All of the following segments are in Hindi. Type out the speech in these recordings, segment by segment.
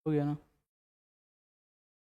हो गया ना।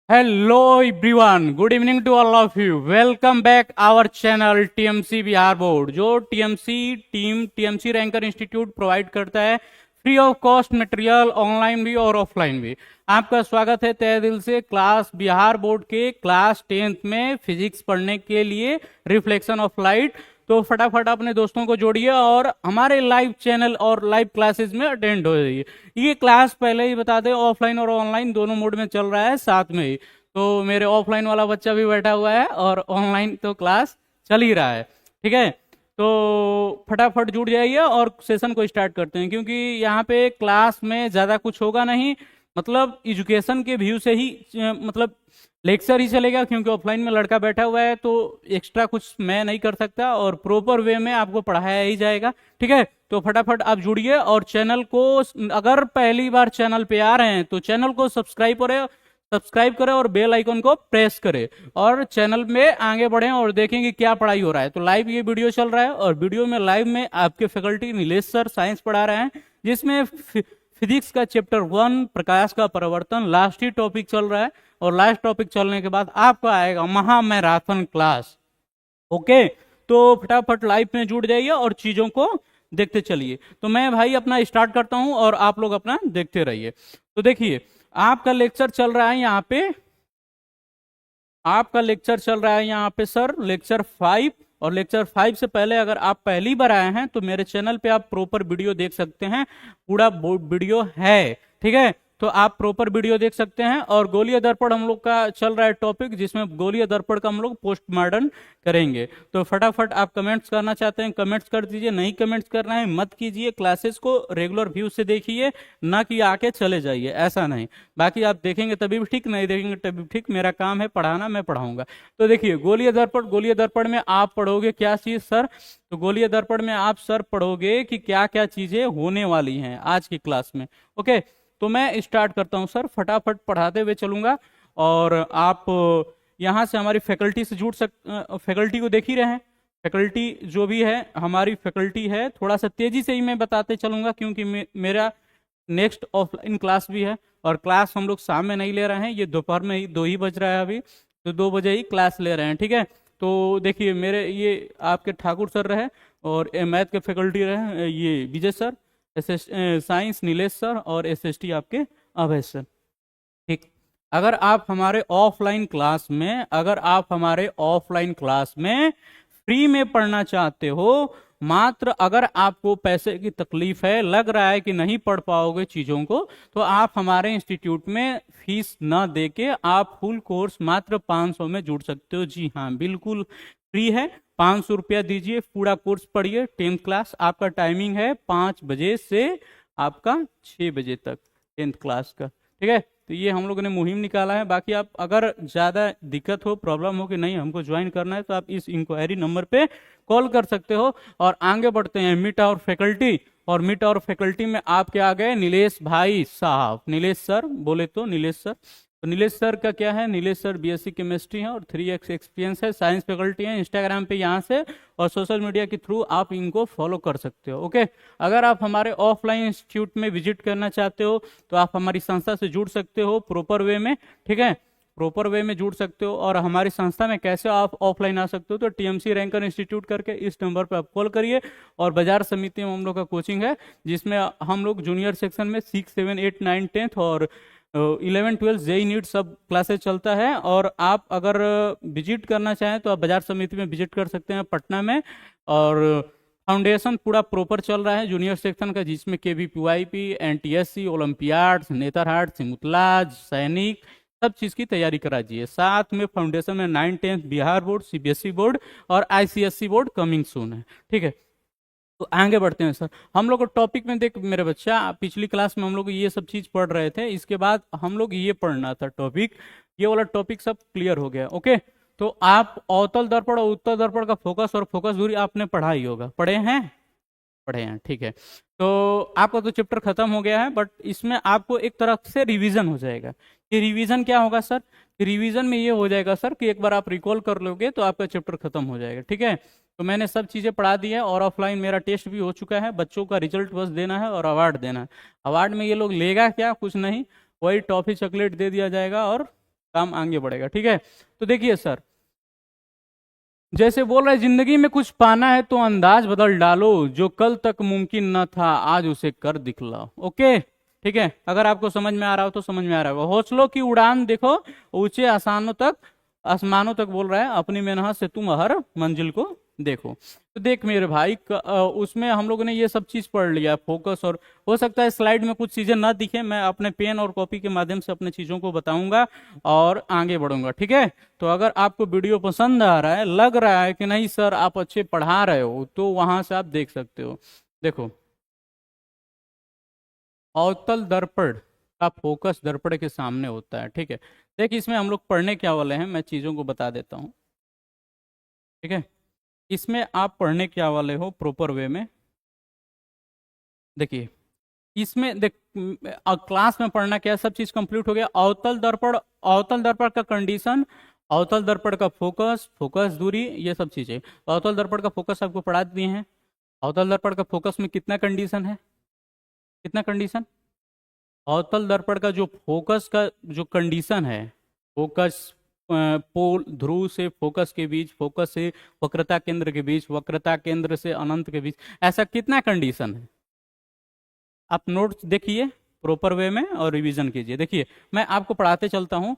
Hello everyone, good evening to all of you. Welcome back our channel TMC Bihar board, जो टीएमसी रैंकर इंस्टीट्यूट प्रोवाइड करता है free of cost material, online भी और ऑफलाइन भी। आपका स्वागत है तहे दिल से क्लास बिहार बोर्ड के क्लास 10th में फिजिक्स पढ़ने के लिए, रिफ्लेक्शन ऑफ लाइट। तो फटाफट अपने दोस्तों को जोड़िए और हमारे लाइव चैनल और लाइव क्लासेस में अटेंड हो जाइए। ये क्लास पहले ही बता दें, ऑफलाइन और ऑनलाइन दोनों मोड में चल रहा है साथ में ही। तो मेरे ऑफलाइन वाला बच्चा भी बैठा हुआ है और ऑनलाइन तो क्लास चल ही रहा है। ठीक है, तो फटाफट जुड़ जाइए और सेशन को स्टार्ट करते हैं, क्योंकि यहाँ पे क्लास में ज़्यादा कुछ होगा नहीं। मतलब एजुकेशन के व्यू से ही मतलब लेक्चर ही चलेगा, क्योंकि ऑफलाइन में लड़का बैठा हुआ है तो एक्स्ट्रा कुछ मैं नहीं कर सकता और प्रॉपर वे में आपको पढ़ाया ही जाएगा। ठीक है, तो फटाफट आप जुड़िए और चैनल को, अगर पहली बार चैनल पे आ रहे हैं तो चैनल को सब्सक्राइब करें और बेल आइकन को प्रेस करें और चैनल में आगे बढ़ें और देखेंगे क्या पढ़ाई हो रहा है। तो लाइव ये वीडियो चल रहा है और वीडियो में लाइव में आपके फैकल्टी नीलेश सर साइंस पढ़ा रहे हैं, जिसमें फिजिक्स का चैप्टर 1 प्रकाश का परिवर्तन लास्ट ही टॉपिक चल रहा है। और लास्ट टॉपिक चलने के बाद आपका आएगा महा मैराथन क्लास। ओके, तो फटाफट लाइव में जुड़ जाइए और चीजों को देखते चलिए। तो मैं भाई अपना स्टार्ट करता हूं और आप लोग अपना देखते रहिए। तो देखिए, आपका लेक्चर चल रहा है यहाँ पे, सर लेक्चर 5। और लेक्चर 5 से पहले अगर आप पहली बार आए हैं तो मेरे चैनल पे आप प्रॉपर वीडियो देख सकते हैं, पूरा वीडियो है। ठीक है, तो आप प्रॉपर वीडियो देख सकते हैं। और गोलीय दर्पण हम लोग का चल रहा है टॉपिक, जिसमें गोलीय दर्पण का हम लोग पोस्ट मॉडर्न करेंगे। तो फटाफट आप कमेंट्स करना चाहते हैं कमेंट्स कर दीजिए, नहीं कमेंट्स करना है मत कीजिए। क्लासेस को रेगुलर व्यू से देखिए, ना कि आके चले जाइए, ऐसा नहीं। बाकी आप देखेंगे तभी भी ठीक, नहीं देखेंगे तभी भी ठीक, मेरा काम है पढ़ाना, मैं पढ़ाऊंगा। तो देखिए, गोलीय दर्पण में आप पढ़ोगे क्या चीज सर? तो गोलीय दर्पण में आप सर पढ़ोगे कि क्या क्या चीजें होने वाली हैं आज की क्लास में। ओके, तो मैं स्टार्ट करता हूं सर, फटाफट पढ़ाते हुए चलूंगा। और आप यहां से हमारी फैकल्टी से फैकल्टी को देख ही रहे हैं। फैकल्टी जो भी है हमारी फैकल्टी है, थोड़ा सा तेजी से ही मैं बताते चलूंगा, क्योंकि मेरा नेक्स्ट ऑफलाइन क्लास भी है। और क्लास हम लोग शाम में नहीं ले रहे हैं, ये दोपहर में ही 2 ही बज रहा है अभी, तो 2 बजे ही क्लास ले रहे हैं। ठीक है, तो देखिए मेरे ये आपके ठाकुर सर रहे, और मैथ के फैकल्टी रहे ये विजय सर, साइंस नीलेश सर, और एसएसटी आपके अभय सर। ठीक, अगर आप हमारे ऑफलाइन क्लास में फ्री में पढ़ना चाहते हो, मात्र अगर आपको पैसे की तकलीफ है, लग रहा है कि नहीं पढ़ पाओगे चीजों को, तो आप हमारे इंस्टीट्यूट में फीस ना देके आप फुल कोर्स मात्र 500 में जुड़ सकते हो। जी हाँ, बिल्कुल फ्री है। 500 रुपया दीजिए, पूरा कोर्स पढ़िए। 10th क्लास आपका टाइमिंग है 5 बजे से आपका 6 बजे तक 10th क्लास का। ठीक है, तो ये हम लोगों ने मुहिम निकाला है। बाकी आप अगर ज़्यादा दिक्कत हो, प्रॉब्लम हो कि नहीं हमको ज्वाइन करना है, तो आप इस इंक्वायरी नंबर पे कॉल कर सकते हो। और आगे बढ़ते हैं मीट आवर फैकल्टी। और मीट आवर फैकल्टी में आपके आ गए नीलेश भाई साहब, नीलेश सर बोले तो नीलेश सर। तो नीलेश सर का क्या है, नीलेश सर बीएससी केमिस्ट्री है और 3x एक्सपीरियंस है, साइंस फैकल्टी है। इंस्टाग्राम पे यहाँ से और सोशल मीडिया के थ्रू आप इनको फॉलो कर सकते हो। ओके, अगर आप हमारे ऑफलाइन इंस्टीट्यूट में विजिट करना चाहते हो तो आप हमारी संस्था से जुड़ सकते हो प्रॉपर वे में। ठीक है, प्रॉपर वे में जुड़ सकते हो। और हमारी संस्था में कैसे आप ऑफलाइन आ सकते हो, तो टीएमसी रैंकर इंस्टीट्यूट करके इस नंबर पर आप कॉल करिए। और बाजार समिति में हम लोग का कोचिंग है, जिसमें हम लोग जूनियर सेक्शन में 6, 7, 8, 9, 10th और 11, 12 जेई नीट सब क्लासेस चलता है। और आप अगर विजिट करना चाहें तो आप बाजार समिति में विजिट कर सकते हैं पटना में। और फाउंडेशन पूरा प्रॉपर चल रहा है जूनियर सेक्शन का, जिसमें केवीपीवाईपी, एनटीएससी, ओलंपियाड्स, नेतरहाट, सिमुतलाज, सैनिक, सब चीज़ की तैयारी कराइए। साथ में फाउंडेशन में 9, 10th Bihar board, CBSE board और आईसीएसई बोर्ड कमिंग सून है। ठीक है, तो आगे बढ़ते हैं सर। हम लोग टॉपिक में देख मेरे बच्चा, पिछली क्लास में हम लोग ये सब चीज़ पढ़ रहे थे, इसके बाद हम लोग ये पढ़ना था टॉपिक, ये वाला टॉपिक सब क्लियर हो गया। ओके, तो आप अवतल दर्पण और उत्तल दर्पण का फोकस और फोकस दूरी आपने पढ़ा ही होगा, पढ़े हैं। ठीक है, तो आपका तो चैप्टर खत्म हो गया है, बट इसमें आपको एक तरह से रिवीजन हो जाएगा। कि रिवीजन क्या होगा सर? रिवीजन में ये हो जाएगा सर कि एक बार आप रिकॉल कर लोगे तो आपका चैप्टर खत्म हो जाएगा। ठीक है, तो मैंने सब चीज़ें पढ़ा दी है और ऑफलाइन मेरा टेस्ट भी हो चुका है। बच्चों का रिजल्ट बस देना है और अवार्ड देना है। अवार्ड में ये लोग लेगा क्या, कुछ नहीं, वही टॉफी चॉकलेट दे दिया जाएगा और काम आगे बढ़ेगा। ठीक है, तो देखिए सर, जैसे बोल रहे जिंदगी में कुछ पाना है तो अंदाज बदल डालो, जो कल तक मुमकिन न था आज उसे कर दिखलाओ। ओके, ठीक है, अगर आपको समझ में आ रहा हो तो समझ में आ रहा होगा। हौसलों की उड़ान देखो, ऊंचे आसमानों तक बोल रहा है, अपनी मेहनत से तुम हर मंजिल को देखो। तो देख मेरे भाई उसमें हम लोगों ने ये सब चीज पढ़ लिया, फोकस, और हो सकता है स्लाइड में कुछ चीजें ना दिखे, मैं अपने पेन और कॉपी के माध्यम से अपने चीजों को बताऊंगा और आगे बढ़ूंगा। ठीक है, तो अगर आपको वीडियो पसंद आ रहा है, लग रहा है कि नहीं सर आप अच्छे पढ़ा रहे हो, तो वहां से आप देख सकते हो। देखो, अवतल दर्पण का फोकस दर्पण के सामने होता है। ठीक है, देखिए इसमें हम लोग पढ़ने क्या वाले हैं, मैं चीजों को बता देता हूँ। ठीक है, इसमें आप पढ़ने क्या वाले हो प्रॉपर वे में। देखिए इसमें देख क्लास में पढ़ना क्या है, सब चीज कंप्लीट हो गया। अवतल दर्पण का कंडीशन, अवतल दर्पण का फोकस, फोकस दूरी, ये सब चीजें। तो अवतल दर्पण का फोकस आपको पढ़ा दिए हैं। अवतल दर्पण का फोकस में कितना कंडीशन है, कितना कंडीशन। अवतल दर्पण का जो फोकस का जो कंडीशन है, फोकस पोल ध्रुव से फोकस के बीच, फोकस से वक्रता केंद्र के बीच, वक्रता केंद्र से अनंत के बीच, ऐसा कितना कंडीशन है। आप नोट्स देखिए प्रॉपर वे में और रिवीजन कीजिए। देखिए मैं आपको पढ़ाते चलता हूं।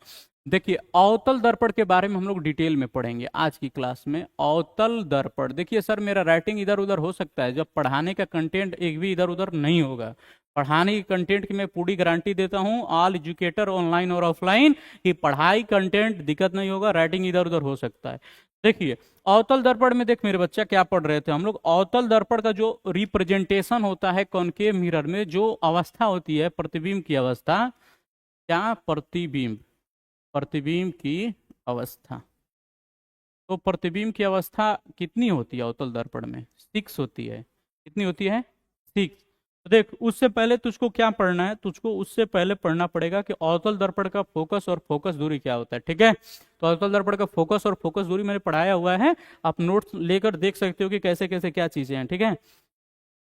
देखिए अवतल दर्पण के बारे में हम लोग डिटेल में पढ़ेंगे आज की क्लास में। अवतल दर्पण, देखिए सर मेरा राइटिंग इधर उधर हो सकता है, जब पढ़ाने का कंटेंट एक भी इधर उधर नहीं होगा। पढ़ाने की कंटेंट की मैं पूरी गारंटी देता हूं, ऑल एजुकेटर ऑनलाइन और ऑफलाइन, कि पढ़ाई कंटेंट दिक्कत नहीं होगा, राइटिंग इधर उधर हो सकता है। देखिए अवतल दर्पण में, देख मेरे बच्चा क्या पढ़ रहे थे हम लोग, अवतल दर्पण का जो रिप्रेजेंटेशन होता है कॉनकेव मिरर में, जो अवस्था होती है प्रतिबिंब की अवस्था, क्या प्रतिबिंब, प्रतिबिंब की अवस्था। तो प्रतिबिंब की अवस्था कितनी होती है अवतल दर्पण में, 6 होती है। कितनी होती है, 6। तो देख उससे पहले तुझको क्या पढ़ना है, तुझको उससे पहले पढ़ना पड़ेगा कि अवतल दर्पण का फोकस और फोकस दूरी क्या होता है। ठीक है, तो अवतल दर्पण का फोकस और फोकस दूरी मैंने पढ़ाया हुआ है, आप नोट्स लेकर देख सकते हो कि कैसे कैसे क्या चीजें हैं। ठीक है,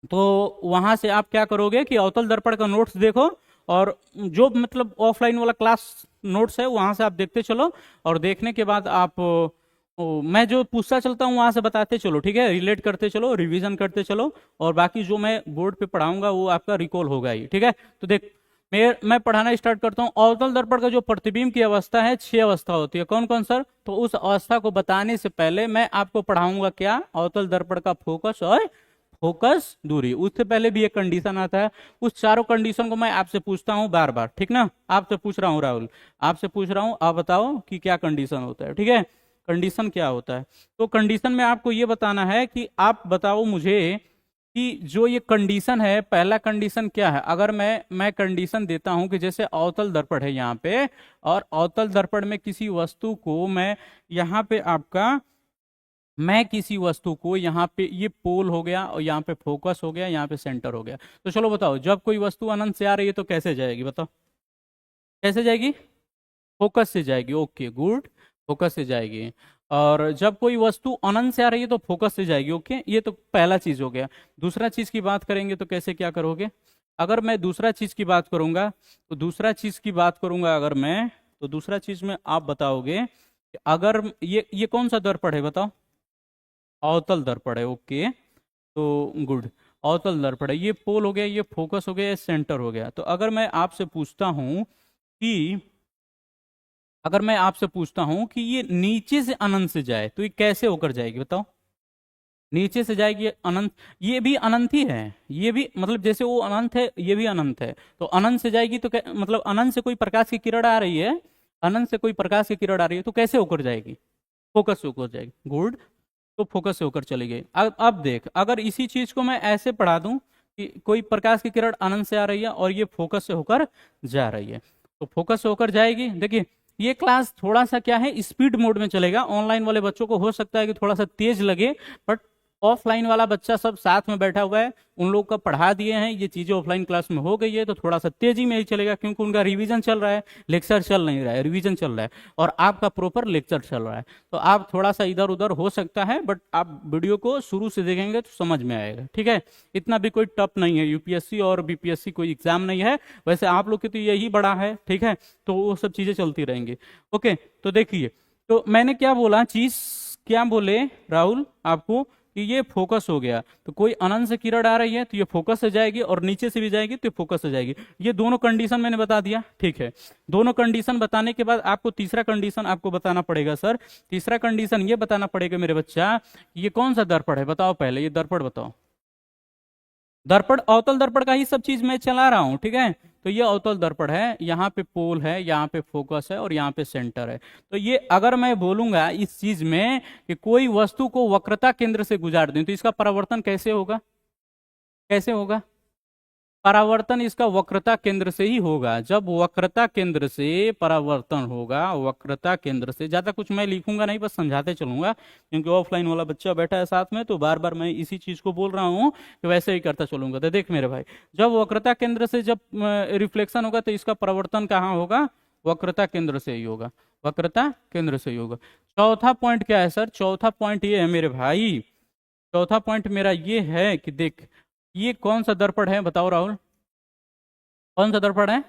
तो वहां से आप क्या करोगे कि अवतल दर्पण का नोट्स देखो, और जो मतलब ऑफलाइन वाला क्लास नोट्स है वहां से आप देखते चलो, और देखने के बाद आप मैं जो पूछता चलता हूँ वहां से बताते चलो। ठीक है, रिलेट करते चलो, रिवीजन करते चलो, और बाकी जो मैं बोर्ड पे पढ़ाऊंगा वो आपका रिकॉल होगा ही। ठीक है, तो देख मैं पढ़ाना स्टार्ट करता हूँ। अवतल दर्पण का जो प्रतिबिंब की अवस्था है, 6 अवस्था होती है। कौन कौन सर, तो उस अवस्था को बताने से पहले मैं आपको पढ़ाऊंगा क्या, अवतल दर्पण का फोकस और फोकस दूरी। उससे पहले भी एक कंडीशन आता है, उस चारों कंडीशन को मैं आपसे पूछता हूं बार बार। ठीक ना, आपसे पूछ रहा हूं राहुल, आपसे पूछ रहा हूं, आप बताओ कि क्या कंडीशन होता है। ठीक है, कंडीशन क्या होता है, तो कंडीशन में आपको ये बताना है कि आप बताओ मुझे कि जो ये कंडीशन है, पहला कंडीशन क्या है। अगर मैं कंडीशन देता हूं कि जैसे अवतल दर्पण है यहाँ पे, और अवतल दर्पण में किसी वस्तु को मैं यहाँ पे आपका, मैं किसी वस्तु को यहाँ पे, ये पोल हो गया और यहाँ पे फोकस हो गया, यहाँ पे सेंटर हो गया। तो चलो बताओ, जब कोई वस्तु अनंत से आ रही है तो कैसे जाएगी, बताओ कैसे जाएगी, फोकस से जाएगी। ओके गुड, फोकस से जाएगी। और जब कोई वस्तु अनंत से आ रही है तो फोकस से जाएगी। ओके, ये तो पहला चीज हो गया। दूसरा चीज की बात करेंगे तो कैसे क्या करोगे। अगर मैं दूसरा चीज की बात करूंगा, तो दूसरा चीज की बात करूंगा अगर मैं, तो दूसरा चीज में आप बताओगे कि अगर ये कौन सा दर्पण है, बताओ अवतल दर्पण है। ओके, तो गुड, अवतल दर्पण है, ये पोल हो गया, ये फोकस हो गया, ये सेंटर हो गया। तो अगर मैं आपसे पूछता हूं कि, अगर मैं आपसे पूछता हूं कि ये नीचे से अनंत से जाए तो ये कैसे होकर जाएगी, बताओ। नीचे से जाएगी अनंत, ये भी अनंत ही है, ये भी मतलब जैसे वो अनंत है ये भी अनंत है, तो अनंत से जाएगी तो मतलब अनंत से कोई प्रकाश की किरण आ रही है, अनंत से कोई प्रकाश की किरण आ रही है तो कैसे होकर जाएगी, फोकस से होकर जाएगी। गुड, तो फोकस से होकर चली गई। अब देख, अगर इसी चीज को मैं ऐसे पढ़ा दूं कि कोई प्रकाश की किरण अनंत से आ रही है और ये फोकस से होकर जा रही है, तो फोकस से होकर जाएगी। देखिए ये क्लास थोड़ा सा क्या है, स्पीड मोड में चलेगा। ऑनलाइन वाले बच्चों को हो सकता है कि थोड़ा सा तेज लगे, बट ऑफलाइन वाला बच्चा सब साथ में बैठा हुआ है, उन लोग का पढ़ा दिए हैं, ये चीजें ऑफलाइन क्लास में हो गई है, तो थोड़ा सा तेजी में ही चलेगा क्योंकि उनका रिवीजन चल रहा है, लेक्चर चल नहीं रहा है, रिवीजन चल रहा है, और आपका प्रॉपर लेक्चर चल रहा है। तो आप थोड़ा सा इधर उधर हो सकता है, बट आप वीडियो को शुरू से देखेंगे तो समझ में आएगा, ठीक है। इतना भी कोई टफ नहीं है, यूपीएससी और बीपीएससी कोई एग्जाम नहीं है, वैसे आप लोग के तो यही बड़ा है, ठीक है। तो वो सब चीजें चलती रहेंगी। ओके, तो देखिए, तो मैंने क्या बोला चीज, क्या बोले राहुल आपको कि ये फोकस हो गया, तो कोई अनंत से किरण आ रही है तो ये फोकस से जाएगी, और नीचे से भी जाएगी तो ये फोकस से जाएगी। ये दोनों कंडीशन मैंने बता दिया, ठीक है। दोनों कंडीशन बताने के बाद आपको तीसरा कंडीशन आपको बताना पड़ेगा सर। तीसरा कंडीशन ये बताना पड़ेगा मेरे बच्चा, ये कौन सा दर्पण है, बताओ पहले, ये दर्पण बताओ। दर्पण, अवतल दर्पण का ही सब चीज मैं चला रहा हूं, ठीक है। तो ये अवतल दर्पण है, यहाँ पे पोल है, यहाँ पे फोकस है, और यहाँ पे सेंटर है। तो ये अगर मैं बोलूंगा इस चीज में कि कोई वस्तु को वक्रता केंद्र से गुजार दें, तो इसका परावर्तन कैसे होगा, कैसे होगा? परावर्तन इसका वक्रता केंद्र से ही होगा। जब वक्रता केंद्र से परावर्तन होगा, वक्रता केंद्र से, ज्यादा कुछ मैं लिखूंगा नहीं, बस समझाते चलूंगा, क्योंकि ऑफलाइन वाला बच्चा बैठा है साथ में, तो बार बार मैं इसी चीज को बोल रहा हूँ कि वैसे ही करता चलूंगा। तो देख मेरे भाई, जब वक्रता केंद्र से जब रिफ्लेक्शन होगा, तो इसका परावर्तन कहाँ होगा? वक्रता केंद्र से ही होगा, वक्रता केंद्र से ही होगा। चौथा पॉइंट क्या है सर? चौथा पॉइंट ये है मेरे भाई, चौथा पॉइंट मेरा ये है कि देख, ये कौन सा दर्पण है बताओ राहुल, कौन सा दर्पण है?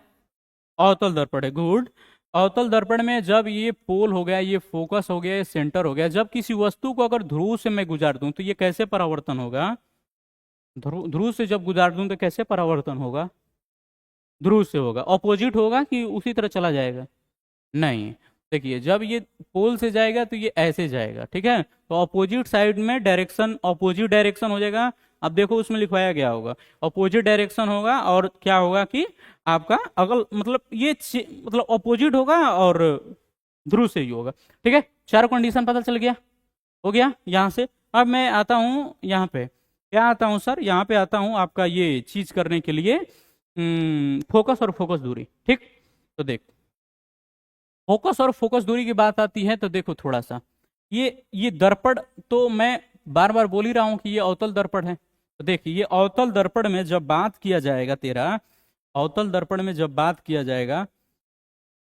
अवतल दर्पण है, गुड। अवतल दर्पण में जब ये पोल हो गया, ये फोकस हो गया, ये सेंटर हो गया, जब किसी वस्तु को अगर ध्रुव से मैं गुजार दूं तो ये कैसे परावर्तन होगा? ध्रुव ध्रुव से जब गुजार दूं तो कैसे परावर्तन होगा? ध्रुव से होगा। ऑपोजिट होगा कि उसी तरह चला जाएगा? नहीं, देखिए, जब ये पोल से जाएगा तो ये ऐसे जाएगा, ठीक है। तो अपोजिट साइड में डायरेक्शन, अपोजिट डायरेक्शन हो जाएगा। अब देखो उसमें लिखवाया गया होगा, अपोजिट डायरेक्शन होगा, और क्या होगा कि आपका अगल, मतलब ये मतलब अपोजिट होगा और ध्रुव से ही होगा, ठीक है। चारों कंडीशन पता चल गया, हो गया यहां से। अब मैं आता हूं यहाँ पे, क्या आता हूं सर? यहाँ पे आता हूं आपका ये चीज करने के लिए, फोकस और फोकस दूरी, ठीक। तो देख, फोकस और फोकस दूरी की बात आती है तो देखो थोड़ा सा, ये दर्पण, तो मैं बार बार बोल ही रहा हूं कि ये अवतल दर्पण है। तो देख, ये अवतल दर्पण में जब बात किया जाएगा तेरा, अवतल दर्पण में जब बात किया जाएगा,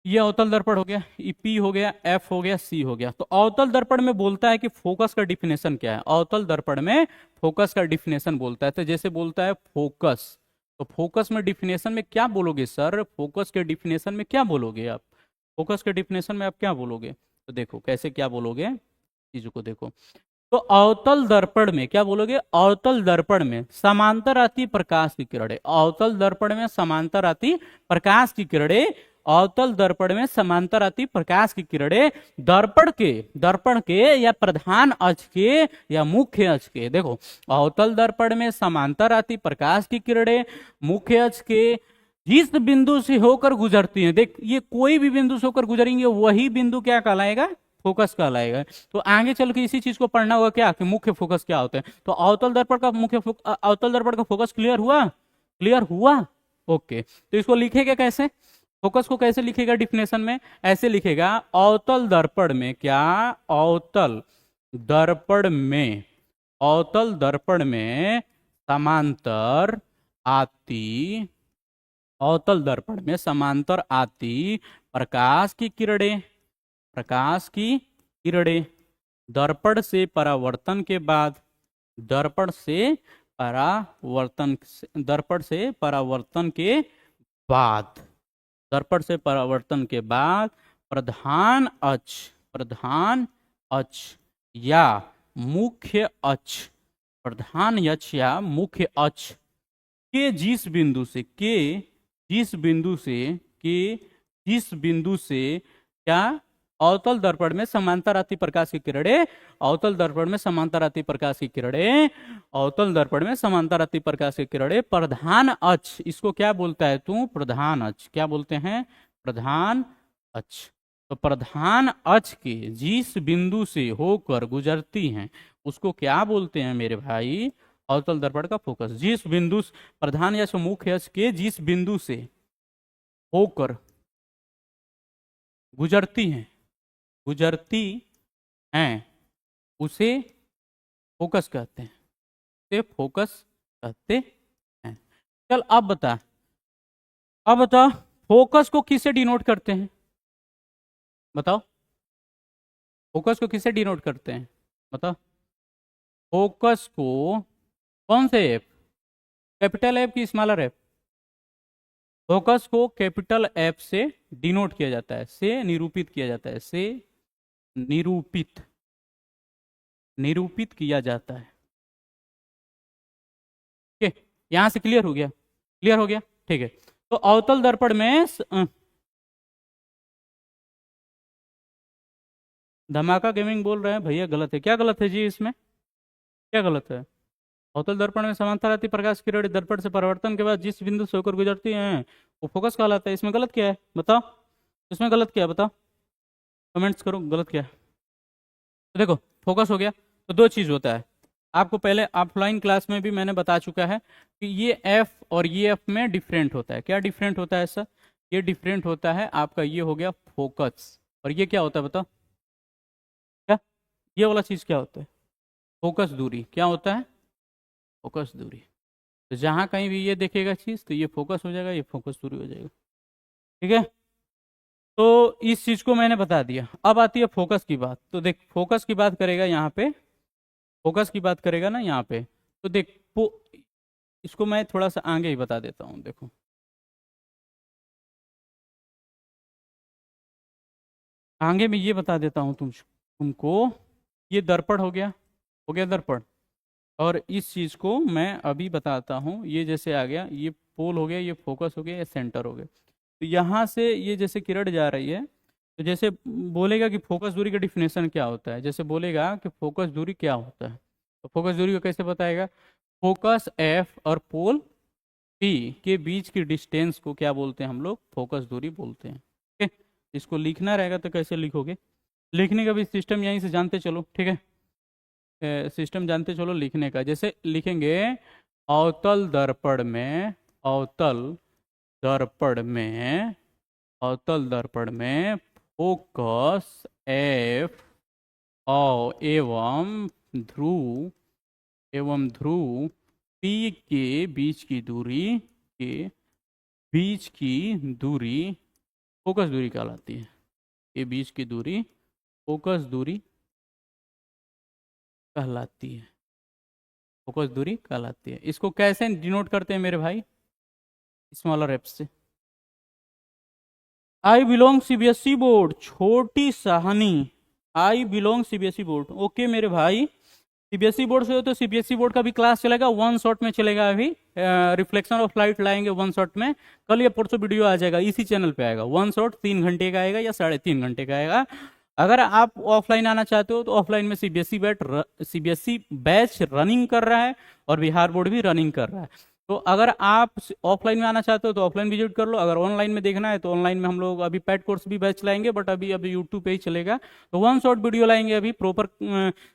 ये अवतल दर्पण हो गया, ई पी हो गया, एफ हो गया, सी हो गया। तो अवतल दर्पण में बोलता है कि फोकस का डिफिनेशन क्या है। अवतल दर्पण में फोकस का डिफिनेशन बोलता है, तो जैसे बोलता है फोकस, तो फोकस में डिफिनेशन में क्या बोलोगे सर? फोकस के डिफिनेशन में क्या बोलोगे आप? फोकस के डिफिनेशन में आप क्या बोलोगे? तो देखो कैसे क्या बोलोगे, चीजों को देखो। तो अवतल दर्पण में क्या बोलोगे? अवतल दर्पण में समांतर आती प्रकाश की किरणें, अवतल दर्पण में समांतर आती प्रकाश की किरणें, अवतल दर्पण में समांतर आती प्रकाश की किरणें दर्पण के या प्रधान अक्ष के या मुख्य अक्ष के, देखो, अवतल दर्पण में समांतर आती प्रकाश की किरणें मुख्य अक्ष के जिस बिंदु से होकर गुजरती हैं, देख, ये कोई भी बिंदु से होकर गुजरेंगे, वही बिंदु क्या कहलाएगा? फोकस कहलाएगा। तो आगे चल के इसी चीज को पढ़ना होगा क्या, कि मुख्य फोकस क्या होते हैं। तो अवतल दर्पण का अवतल दर्पण का फोकस क्लियर हुआ? क्लियर हुआ? ओके, तो इसको लिखेगा कैसे? फोकस को कैसे लिखेगा डिफिनेशन में? ऐसे लिखेगा, अवतल दर्पण में, क्या? अवतल दर्पण में, अवतल दर्पण में समांतर आती, अवतल दर्पण में समांतर आती प्रकाश की किरणें, प्रकाश की किरणें दर्पण से परावर्तन के बाद, दर्पण से परावर्तन, दर्पण से परावर्तन के बाद, दर्पण से परावर्तन के बाद प्रधान अक्ष, प्रधान अक्ष या मुख्य अक्ष, प्रधान अक्ष या मुख्य अक्ष के जिस बिंदु से, के जिस बिंदु से, के जिस बिंदु से क्या? अवतल दर्पण में समांतर आती प्रकाश की किरणें, अवतल दर्पण में समांतर आती प्रकाश की किरणें, अवतल दर्पण में समांतर आती प्रकाश की किरणें प्रधान अक्ष, इसको क्या बोलता है तू? प्रधान अक्ष, क्या बोलते हैं? प्रधान अक्ष। तो प्रधान अक्ष के जिस बिंदु से होकर गुजरती हैं उसको क्या बोलते हैं मेरे भाई? अवतल दर्पण का फोकस। जिस बिंदु, प्रधान या मुख्य अक्ष के जिस बिंदु से होकर गुजरती हैं, गुजरती हैं, उसे फोकस कहते हैं, इसे फोकस कहते हैं। चल अब बता, फोकस को किससे डिनोट करते हैं? बताओ, फोकस को किससे डिनोट करते हैं? बताओ, फोकस को कौन से ऐप, कैपिटल ऐप की स्मॉलर ऐप? फोकस को कैपिटल ऐप से डिनोट किया जाता है, से निरूपित किया जाता है, से निरूपित निरूपित किया जाता है। ठीक है, यहां से क्लियर हो गया? क्लियर हो गया, ठीक है। तो अवतल दर्पण में धमाका गेमिंग बोल रहे हैं भैया गलत है। क्या गलत है जी इसमें, क्या गलत है? अवतल दर्पण में समांतर आती प्रकाश की किरण दर्पण से परावर्तन के बाद जिस बिंदु से होकर गुजरती हैं वो फोकस कहलाता है। इसमें गलत क्या है बताओ, इसमें गलत क्या है बताओ, कमेंट्स करो गलत क्या है। तो देखो, फोकस हो गया तो दो चीज होता है, आपको पहले ऑफलाइन क्लास में भी मैंने बता चुका है कि ये एफ और ये एफ में डिफरेंट होता है। क्या डिफरेंट होता है सर? ये डिफरेंट होता है आपका, ये हो गया फोकस, और ये क्या होता है बताओ, क्या ये वाला चीज क्या होता है? फोकस दूरी। क्या होता है? फोकस दूरी। तो जहां कहीं भी ये देखेगा चीज तो ये फोकस हो जाएगा, ये फोकस दूरी हो जाएगा। ठीक है, तो इस चीज को मैंने बता दिया। अब आती है फोकस की बात। तो देख, फोकस की बात करेगा यहाँ पे, फोकस की बात करेगा ना यहाँ पे, तो देख इसको मैं थोड़ा सा आगे ही बता देता हूँ। देखो, आगे में ये बता देता हूँ तुमको, ये दर्पण हो गया, हो गया दर्पण। और इस चीज को मैं अभी बताता हूँ, ये जैसे आ गया, ये पोल हो गया, ये फोकस हो गया, ये सेंटर हो गया। तो यहाँ से ये जैसे किरण जा रही है, तो जैसे बोलेगा कि फोकस दूरी का डिफिनेशन क्या होता है, जैसे बोलेगा कि फोकस दूरी क्या होता है, तो फोकस दूरी को कैसे बताएगा? फोकस एफ और पोल पी के बीच की डिस्टेंस को क्या बोलते हैं हम लोग? फोकस दूरी बोलते हैं। ठीक है, इसको लिखना रहेगा तो कैसे लिखोगे? लिखने का भी सिस्टम यहीं से जानते चलो। ठीक है, सिस्टम जानते चलो लिखने का। जैसे लिखेंगे अवतल दर्पण में, अवतल दर्पण में, अवतल दर्पण में फोकस एफ और एवं ध्रुव पी के बीच की दूरी, के बीच की दूरी फोकस दूरी कहलाती है। के बीच की दूरी फोकस दूरी कहलाती है, फोकस दूरी कहलाती है। इसको कैसे डिनोट करते हैं मेरे भाई? स्मॉलर एफ से। आई बिलोंग सीबीएसई बोर्ड, छोटी Sahani, I belong CBSE board. Okay मेरे भाई, सीबीएसई बोर्ड से हो तो सीबीएसई बोर्ड का भी क्लास चलेगा, वन शॉट में चलेगा। अभी रिफ्लेक्शन ऑफ लाइट लाएंगे वन शॉट में, कल या परसों वीडियो आ जाएगा, इसी चैनल पे आएगा। वन शॉट 3 घंटे का आएगा या 3.5 घंटे का आएगा। अगर आप ऑफलाइन आना चाहते हो तो ऑफलाइन में सीबीएसई बैच रनिंग कर रहा है और बिहार बोर्ड भी रनिंग कर रहा है। तो अगर आप ऑफलाइन में आना चाहते हो तो ऑफलाइन विजिट कर लो, अगर ऑनलाइन में देखना है तो ऑनलाइन में हम लोग अभी पेड कोर्स भी बैच लाएंगे, बट अभी अभी यूट्यूब पे ही चलेगा। तो वन शॉट वीडियो लाएंगे, अभी प्रॉपर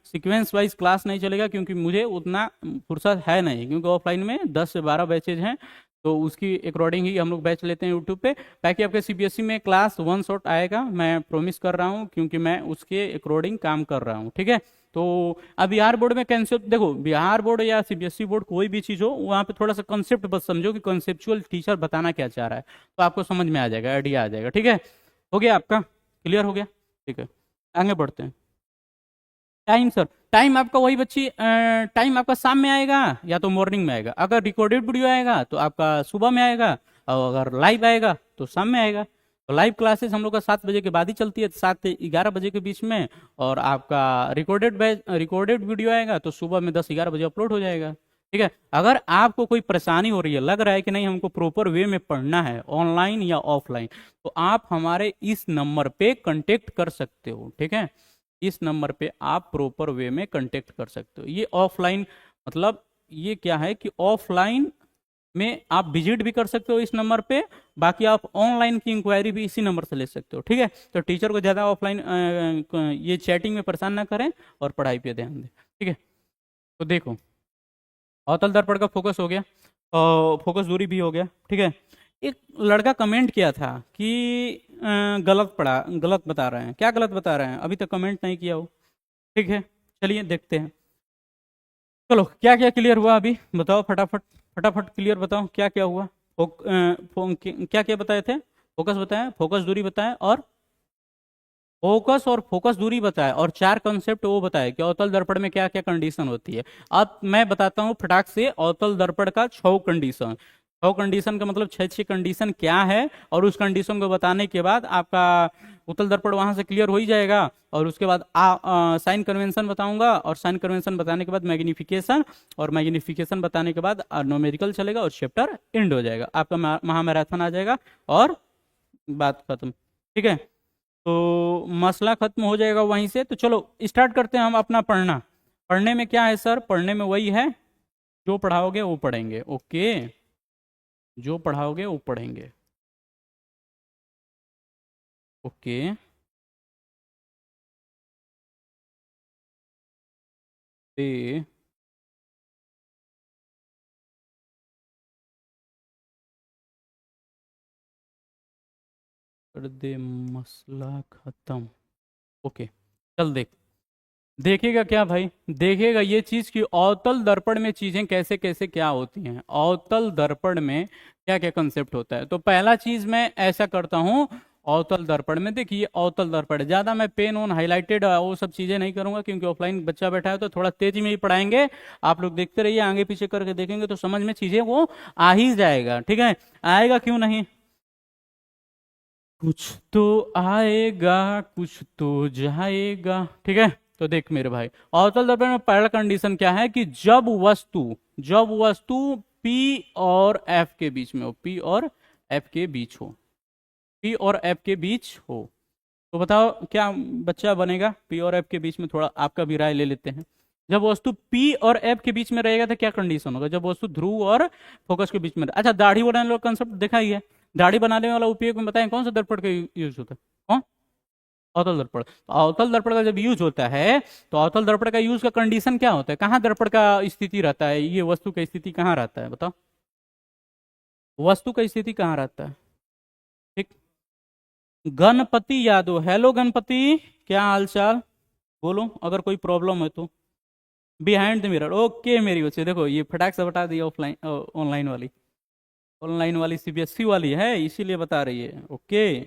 सीक्वेंस वाइज क्लास नहीं चलेगा, क्योंकि मुझे उतना फुर्सत है नहीं, क्योंकि ऑफलाइन में 10 से 12 बैचेज हैं, तो उसकी अकॉर्डिंग ही हम लोग बैच लेते हैं यूट्यूब पे। ताकि आपके सीबीएसई में क्लास वन शॉट आएगा, मैं प्रॉमिस कर रहा हूँ, क्योंकि मैं उसके अकॉर्डिंग काम कर रहा हूँ। ठीक है, तो अब बिहार बोर्ड में कंसेप्ट देखो, बिहार बोर्ड या सीबीएसई बोर्ड कोई भी चीज़ हो, वहाँ पे थोड़ा सा कंसेप्ट बस समझो कि कंसेप्चुअल टीचर बताना क्या चाह रहा है, तो आपको समझ में आ जाएगा, आइडिया आ जाएगा। ठीक है, हो गया आपका, क्लियर हो गया? ठीक है, आगे बढ़ते हैं। टाइम सर, टाइम आपका वही बच्ची, टाइम आपका शाम में आएगा या तो मॉर्निंग में आएगा। अगर रिकॉर्डेड वीडियो आएगा तो आपका सुबह में आएगा, और अगर लाइव आएगा तो शाम में आएगा। तो लाइव क्लासेस हम लोग का 7 बजे के बाद ही चलती है, 7 से 11 बजे के बीच में। और आपका रिकॉर्डेड वीडियो आएगा तो सुबह में 10-11 बजे अपलोड हो जाएगा। ठीक है, अगर आपको कोई परेशानी हो रही है, लग रहा है कि नहीं हमको प्रॉपर वे में पढ़ना है ऑनलाइन या ऑफलाइन, तो आप हमारे इस नंबर पे कांटेक्ट कर सकते हो। ठीक है, इस नंबर पे आप प्रॉपर वे में कांटेक्ट कर सकते हो। ये ऑफलाइन मतलब ये क्या है कि ऑफलाइन में आप विजिट भी कर सकते हो इस नंबर पे, बाकी आप ऑनलाइन की इंक्वायरी भी इसी नंबर से ले सकते हो। ठीक है, तो टीचर को ज़्यादा ऑफलाइन ये चैटिंग में परेशान ना करें और पढ़ाई पे ध्यान दें। ठीक है, तो देखो, अवतल दर्पण का फोकस हो गया और फोकस दूरी भी हो गया। ठीक है, एक लड़का कमेंट किया था कि गलत बता रहे हैं। क्या गलत बता रहे हैं? अभी तक कमेंट नहीं किया हो। ठीक है, चलिए देखते हैं। चलो क्या क्या क्लियर हुआ अभी बताओ, फटाफट फटाफट क्लियर बताओ क्या क्या हुआ। क्या क्या बताए थे? फोकस बताया, फोकस दूरी बताया, और फोकस दूरी बताया, और चार कॉन्सेप्ट वो बताया कि अवतल दर्पण में क्या क्या कंडीशन होती है। अब मैं बताता हूँ फटाक से अवतल दर्पण का 6 कंडीशन। 6 कंडीशन का मतलब 6 6 कंडीशन क्या है, और उस कंडीशन को बताने के बाद आपका उत्तल दर्पण वहां से क्लियर हो ही जाएगा। और उसके बाद साइन कन्वेंशन बताऊंगा, और साइन कन्वेंशन बताने के बाद मैग्निफिकेशन, और मैग्निफिकेशन बताने के बाद न्यूमेरिकल चलेगा, और चैप्टर एंड हो जाएगा, आपका महामैराथन आ जाएगा, और बात खत्म। ठीक है, तो मसला खत्म हो जाएगा वहीं से। तो चलो स्टार्ट करते हैं हम अपना पढ़ना। पढ़ने में क्या है सर? पढ़ने में वही है जो पढ़ाओगे वो पढ़ेंगे। ओके, जो पढ़ाओगे वो पढ़ेंगे। ओके, पे कर दे, मसला खत्म। ओके, चल देख, देखेगा क्या भाई? देखेगा ये चीज कि अवतल दर्पण में चीजें कैसे कैसे क्या होती हैं, अवतल दर्पण में क्या क्या कंसेप्ट होता है। तो पहला चीज मैं ऐसा करता हूँ, अवतल दर्पण में देखिए, अवतल दर्पण है, ज्यादा मैं पेन ऑन हाईलाइटेड वो सब चीजें नहीं करूंगा, क्योंकि ऑफलाइन बच्चा बैठा है तो थोड़ा तेजी में ही पढ़ाएंगे। आप लोग देखते रहिए, आगे पीछे करके देखेंगे तो समझ में चीजें वो आ ही जाएगा। ठीक है, आएगा क्यों नहीं? कुछ तो आएगा, कुछ तो जाएगा। ठीक है, तो देख मेरे भाई, अवतल दर्पण में पहला कंडीशन क्या है कि जब वस्तु P और F के बीच में हो, P और F के बीच हो, P और F के बीच हो, तो बताओ क्या बच्चा बनेगा? P और F के बीच में, थोड़ा आपका भी राय ले लेते हैं। जब वस्तु P और F के बीच में रहेगा तो क्या कंडीशन होगा? जब वस्तु ध्रुव और फोकस के बीच में। अच्छा, दाढ़ी बनाने वाला कंसेप्ट देखा ही है। दाढ़ी बनाने वाला उपयोग में बताएं कौन सा दर्पण का यूज होता है? कौन? अवतल दर्पण। तो अवतल दर्पण का जब यूज होता है, तो अवतल दर्पण का यूज का कंडीशन क्या होता है? कहाँ दर्पण का स्थिति रहता है? ये वस्तु का स्थिति कहाँ रहता है बताओ? वस्तु का स्थिति कहाँ रहता है? ठीक, गणपति यादव, हेलो गणपति, क्या हालचाल? बोलो अगर कोई प्रॉब्लम है तो। बिहाइंड द मिरर, ओके मेरी बच्चे, देखो ये फटाक से बता दी, ऑफलाइन ऑनलाइन वाली, ऑनलाइन वाली सीबीएसई वाली है, इसीलिए बता रही है। ओके,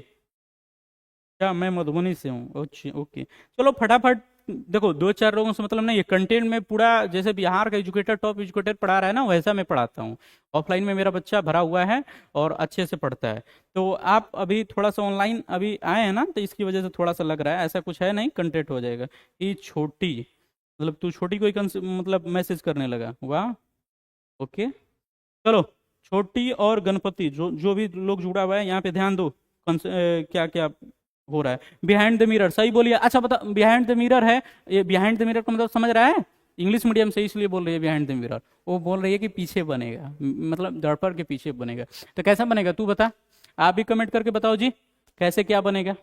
क्या मैं मधुबनी से हूँ? अच्छा ओके, चलो फटाफट। देखो दो चार लोगों से मतलब नहीं, ये कंटेंट में पूरा जैसे बिहार का एजुकेटर, टॉप एजुकेटर पढ़ा रहा है ना, वैसा मैं पढ़ाता हूँ। ऑफलाइन में मेरा बच्चा भरा हुआ है और अच्छे से पढ़ता है। तो आप अभी थोड़ा सा ऑनलाइन अभी आए हैं ना, तो इसकी वजह से थोड़ा सा लग रहा है, ऐसा कुछ है नहीं, कंटेंट हो जाएगा। ये छोटी, मतलब तू छोटी कोई मतलब मैसेज करने लगा, वाह। ओके, चलो, छोटी और गणपति, जो जो भी लोग जुड़ा हुआ है यहाँ पे ध्यान दो। क्या क्या हो रहा है? बिहाइंड द मिरर, सही बोलिए। अच्छा बता, बिहाइंड द मिरर है, ये बिहाइंड द मिरर का मतलब समझ रहा है? इंग्लिश मीडियम से इसलिए बोल रही है बिहाइंड द मिरर। वो बोल रही है कि पीछे बनेगा, मतलब दर्पण के पीछे बनेगा। तो कैसा बनेगा तू बता, आप भी कमेंट करके बताओ जी, कैसे क्या बनेगा?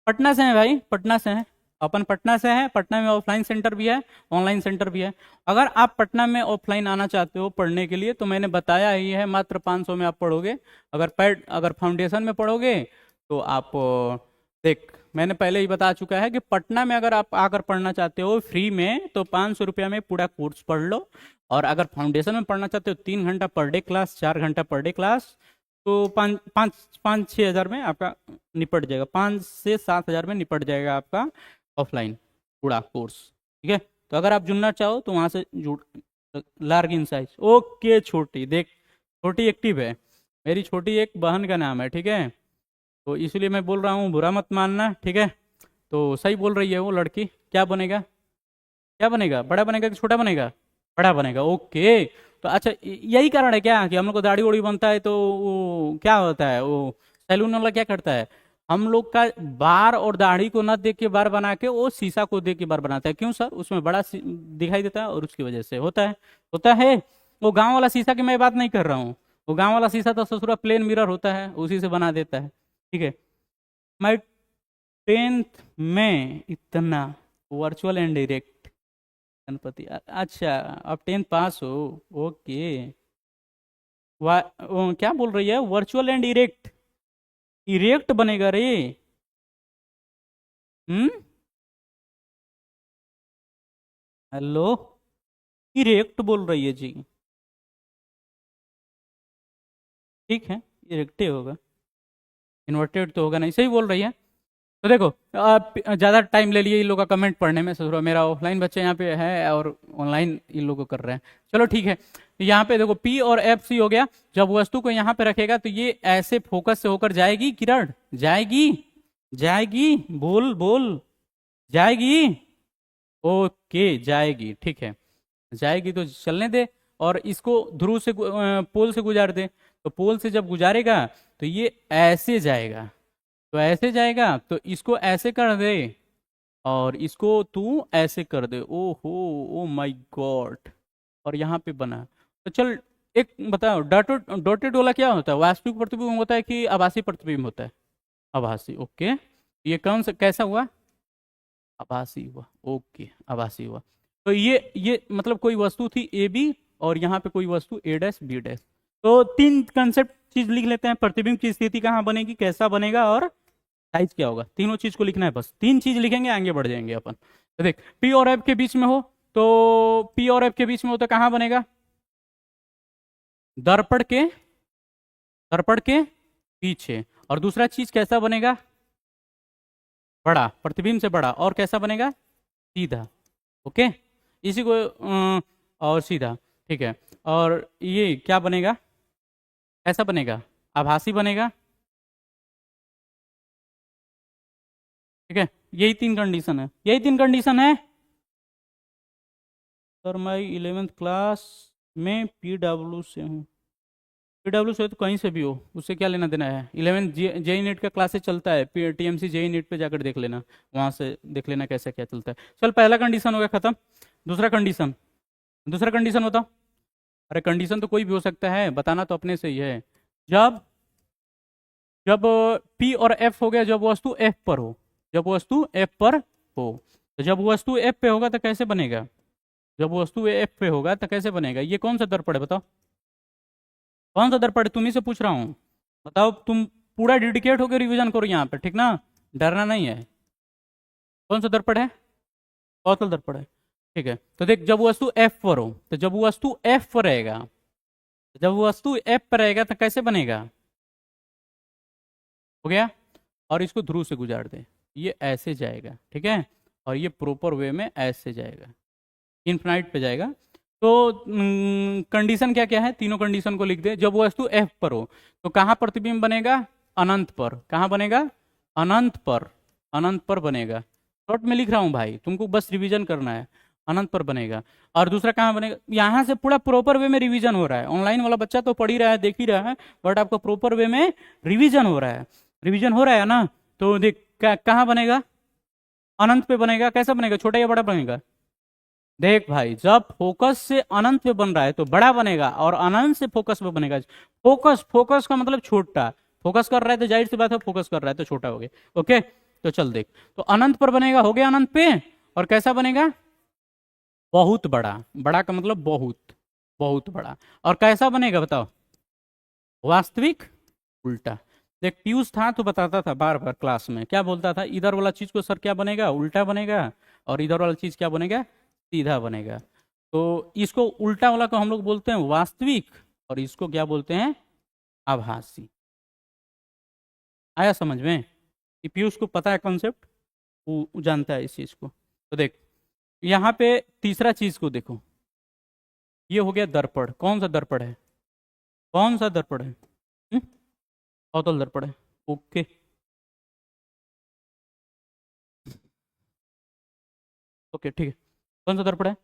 पटना से है भाई, पटना से है, अपन पटना से है। पटना में ऑफलाइन सेंटर भी है, ऑनलाइन सेंटर भी है। अगर आप पटना में ऑफलाइन आना चाहते हो पढ़ने के लिए, तो मैंने बताया ही है, मात्र 500 में आप पढ़ोगे। अगर फाउंडेशन में पढ़ोगे तो आप देख, मैंने पहले ही बता चुका है कि पटना में अगर आप आकर पढ़ना चाहते हो फ्री में, तो 500 रुपया में पूरा कोर्स पढ़ लो। और अगर फाउंडेशन में पढ़ना चाहते हो, 3 घंटा पर डे क्लास, 4 घंटा पर डे क्लास, तो पाँच पाँच 5-6 हज़ार में आपका निपट जाएगा, 5 से 7 हज़ार में निपट जाएगा आपका ऑफलाइन पूरा कोर्स। ठीक है, तो अगर आप जुड़ना चाहो तो वहाँ से जुड़। लार्ज इन साइज, ओके छोटी, देख छोटी एक्टिव है, मेरी छोटी एक बहन का नाम है। ठीक है, तो इसलिए मैं बोल रहा हूँ, बुरा मत मानना। ठीक है, तो सही बोल रही है वो लड़की। क्या बनेगा? क्या बनेगा? बड़ा बनेगा कि छोटा बनेगा? बड़ा बनेगा, ओके। तो अच्छा, यही कारण है क्या कि हम लोग को दाढ़ी उड़ी बनता है तो वो क्या होता है, वो सैलून वाला क्या करता है, हम लोग का बार और दाढ़ी को न देख के बार बना के वो शीशा को देख के बार बनाता है। क्यों सर? उसमें बड़ा दिखाई देता है और उसकी वजह से होता है। वो गांव वाला शीशा की मैं बात नहीं कर रहा हूँ, वो गांव वाला शीशा तो ससुरा प्लेन मिरर होता है, उसी से बना देता है। ठीक है, मैं 10th में इतना वर्चुअल एंड डायरेक्ट, गणपति अच्छा, आप 10th पास हो? ओके, क्या बोल रही है? वर्चुअल एंड इरेक्ट, इरेक्ट बनेगा रे? हम्म, हेलो, इरेक्ट बोल रही है जी। ठीक है, इरेक्ट ही होगा, इन्वर्टेड तो होगा नहीं, सही बोल रही है। तो देखो, आप ज़्यादा टाइम ले लिए इन लोगों का कमेंट पढ़ने में, सोच रहा मेरा ऑफलाइन बच्चे यहाँ पे है और ऑनलाइन इन लोगों को कर रहे हैं। चलो ठीक है, यहाँ पे देखो पी और एफ सी हो गया। जब वस्तु को यहाँ पे रखेगा तो ये ऐसे फोकस से होकर जाएगी, किरण जाएगी, जाएगी, बोल बोल, जाएगी, ओके जाएगी, ठीक है, जाएगी तो चलने दे। और इसको ध्रुव से पोल से गुजार दे, तो पोल से जब गुजारेगा तो ये ऐसे जाएगा, तो ऐसे जाएगा, तो इसको ऐसे कर दे और इसको तू ऐसे कर दे, ओहो, ओ माय गॉड, और यहाँ पे बना। तो चल, एक बताओ, डॉटेड डॉटेड वाला क्या होता है, वास्तविक प्रतिबिंब होता है कि आभासी प्रतिबिंब होता है? आभासी, ओके। ये कौन सा कैसा हुआ, आभासी हुआ, ओके आभासी हुआ। तो ये मतलब कोई वस्तु थी ए बी, और यहाँ पे कोई वस्तु ए डैश बी डैश। तो तीन कंसेप्ट चीज लिख लेते हैं, प्रतिबिंब की स्थिति कहाँ बनेगी, कैसा बनेगा, और साइज क्या होगा, तीनों चीज को लिखना है, बस तीन चीज लिखेंगे, आगे बढ़ जाएंगे अपन। तो देख, पी और एफ के बीच में हो, तो पी और एफ के बीच में हो तो कहाँ बनेगा, दर्पण के, दर्पण के पीछे। और दूसरा चीज कैसा बनेगा, बड़ा, प्रतिबिंब से बड़ा, और कैसा बनेगा, सीधा, ओके, इसी को और सीधा, ठीक है। और ये क्या बनेगा, कैसा बनेगा, आभासी बनेगा, ठीक है। यही तीन कंडीशन है, यही तीन कंडीशन है। सर मैं 11th क्लास में पीडब्ल्यू से हूँ, पीडब्ल्यू से हो तो कहीं से भी हो, उससे क्या लेना देना है, 11th जेई नेट का क्लासेस चलता है, टीएमसी जेई नेट पे जाकर देख लेना, वहाँ से देख लेना कैसा क्या चलता है। चल, पहला कंडीशन हो गया खत्म। दूसरा कंडीशन, दूसरा कंडीशन बताओ। अरे कंडीशन तो कोई भी हो सकता है, बताना तो अपने से ही है। जब जब पी और एफ हो गया, जब वस्तु एफ पर हो, जब वस्तु एफ पर हो, तो जब वस्तु एफ पे होगा तो कैसे बनेगा, जब वस्तु एफ पे होगा तो कैसे बनेगा, ये कौन सा दर्पण है बताओ, कौन सा दर्पण है, तुम्ही से पूछ रहा हूँ, बताओ तुम, पूरा डेडिकेट होकर रिवीजन करो यहाँ पे, ठीक ना, डरना नहीं है। कौन सा दर्पण है, अवतल दर्पण है, ठीक है। तो देख, जब वस्तु एफ पर हो, तो जब वस्तु एफ पर रहेगा, जब वस्तु एफ पर रहेगा तो कैसे बनेगा, हो गया। और इसको ध्रुव से गुजार दे, ये ऐसे जाएगा, ठीक है, और ये प्रॉपर वे में ऐसे जाएगा, इन्फिनाइट पे जाएगा। तो कंडीशन क्या क्या है, तीनों कंडीशन को लिख दे। जब वस्तु एफ पर हो तो कहाँ प्रतिबिंब बनेगा, अनंत पर, कहाँ बनेगा, अनंत पर, अनंत पर बनेगा। शॉर्ट में लिख रहा हूँ भाई, तुमको बस रिवीजन करना है, अनंत पर बनेगा। और दूसरा कहाँ बनेगा, यहाँ से पूरा प्रॉपर वे में रिवीजन हो रहा है, ऑनलाइन वाला बच्चा तो पढ़ ही रहा है, देख ही रहा है, बट आपका प्रॉपर वे में रिवीजन हो रहा है, रिवीजन हो रहा है ना। तो देख, कहाँ बनेगा, अनंत पे बनेगा, कैसा बनेगा, छोटा या बड़ा बनेगा, देख भाई, जब फोकस से अनंत पे बन रहा है तो बड़ा बनेगा, और अनंत से फोकस पे बनेगा, फोकस, फोकस का मतलब छोटा, फोकस कर रहा है तो जाहिर सी बात है, फोकस कर रहा है तो छोटा हो गया, ओके। तो चल देख, तो अनंत पर बनेगा, हो गया अनंत पे, और कैसा बनेगा, बहुत बड़ा, बड़ा का मतलब बहुत, बहुत बड़ा। और कैसा बनेगा बताओ, वास्तविक उल्टा। देख, पीयूष था तो बताता था बार बार क्लास में, क्या बोलता था, इधर वाला चीज को सर क्या बनेगा, उल्टा बनेगा, और इधर वाला चीज क्या बनेगा, सीधा बनेगा। तो इसको उल्टा वाला को हम लोग बोलते हैं वास्तविक, और इसको क्या बोलते हैं, आभासी। आया समझ में, कि पीयूष को पता है कॉन्सेप्ट, वो जानता है इस चीज को। तो देख, यहाँ पे तीसरा चीज को देखो, ये हो गया दर्पण, कौन सा दर्पण है, कौन सा दर्पण है, अवतल दर्पण है, ओके। ओके ठीक है, कौन सा दर्पण है,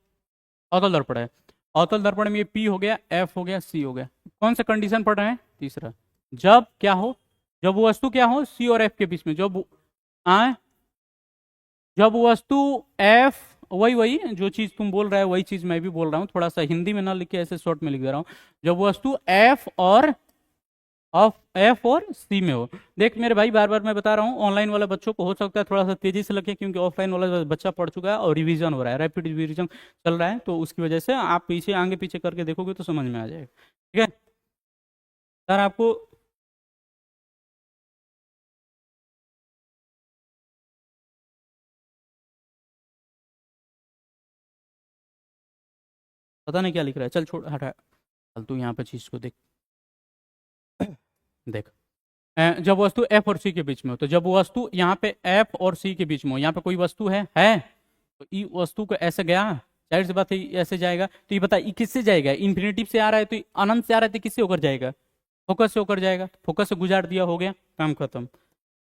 अवतल दर्पण है। अवतल दर्पण में ये पी हो गया, एफ हो गया, सी हो गया। कौन सा कंडीशन पढ़ रहे हैं, तीसरा। जब क्या हो, जब वस्तु क्या हो, सी और एफ के बीच में, जब आए, जब वस्तु एफ, वही वही जो चीज तुम बोल रहे हो वही चीज मैं भी बोल रहा हूँ, थोड़ा सा हिंदी में ना लिख के ऐसे शॉर्ट में लिख दे रहा हूँ। जब वस्तु एफ और ऑफ एफ और सी में हो। देख मेरे भाई, बार बार मैं बता रहा हूँ, ऑनलाइन वाला बच्चों को हो सकता है थोड़ा सा तेजी से लगे, क्योंकि ऑफलाइन वाला बच्चा पढ़ चुका है और रिवीजन हो रहा है, रैपिड रिवीजन चल रहा है, तो उसकी वजह से आप पीछे आगे पीछे करके देखोगे तो समझ में आ जाएगा, ठीक है। सर आपको पता नहीं क्या लिख रहा है, चल छोड़ हटा, फालतू यहाँ पे चीज को देख। देख जब वस्तु एफ और सी के बीच में हो, तो जब वस्तु यहाँ पे एफ और सी के बीच में हो, यहाँ पे कोई वस्तु है तो ई वस्तु को ऐसे गया, जाहिर सी बात है ऐसे जाएगा। तो ये बता ये किससे जाएगा, इन्फिनेटिव से आ रहा है तो अनंत से आ रहा है तो किससे होकर जाएगा, फोकस से होकर जाएगा। फोकस से गुजार दिया, हो गया, काम खत्म,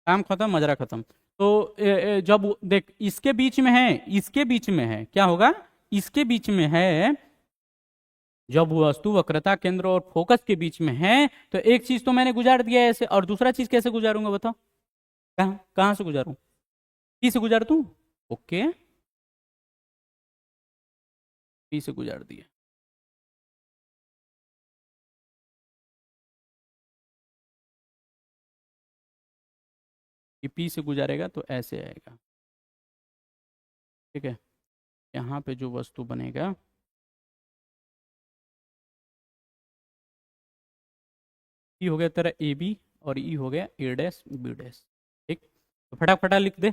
काम खत्म, मजरा खत्म। तो जब देख इसके बीच में है, इसके बीच में है, क्या होगा, इसके बीच में है, जब वस्तु वक्रता केंद्र और फोकस के बीच में है तो एक चीज तो मैंने गुजार दिया है ऐसे, और दूसरा चीज कैसे गुजारूंगा बताओ, कहां कहां से गुजारूं, पी से गुजार दूं, ओके, पी से गुजार दिया। ये पी से गुजारेगा तो ऐसे आएगा, ठीक है। यहाँ पे जो वस्तु बनेगा, ई हो गया तेरा ए बी और ई हो गया ए डैश बी डैश, ठीक। तो फटाफटा लिख दे,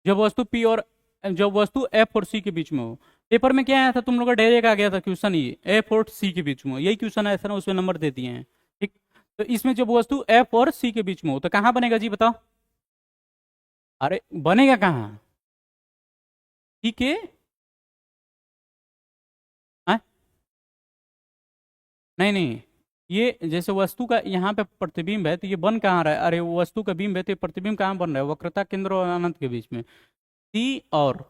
जब वस्तु पी और जब वस्तु एफ और सी के बीच में हो, पेपर में क्या आया था तुम लोग का, डायरेक्ट आ गया था क्वेश्चन, ये एफ और सी के बीच में हो, यही क्वेश्चन आया था ना, उसमें नंबर दे दिए हैं, ठीक। तो इसमें जब वस्तु एफ और सी के बीच में हो तो कहाँ बनेगा जी बताओ, अरे बनेगा कहाँ, ठीक है, नहीं नहीं, ये जैसे वस्तु का यहाँ पे प्रतिबिंब है तो ये बन कहाँ रहा है, अरे वो वस्तु का बिंब है तो ये प्रतिबिंब कहाँ बन रहा है, वक्रता केंद्र और अनंत के बीच में, सी और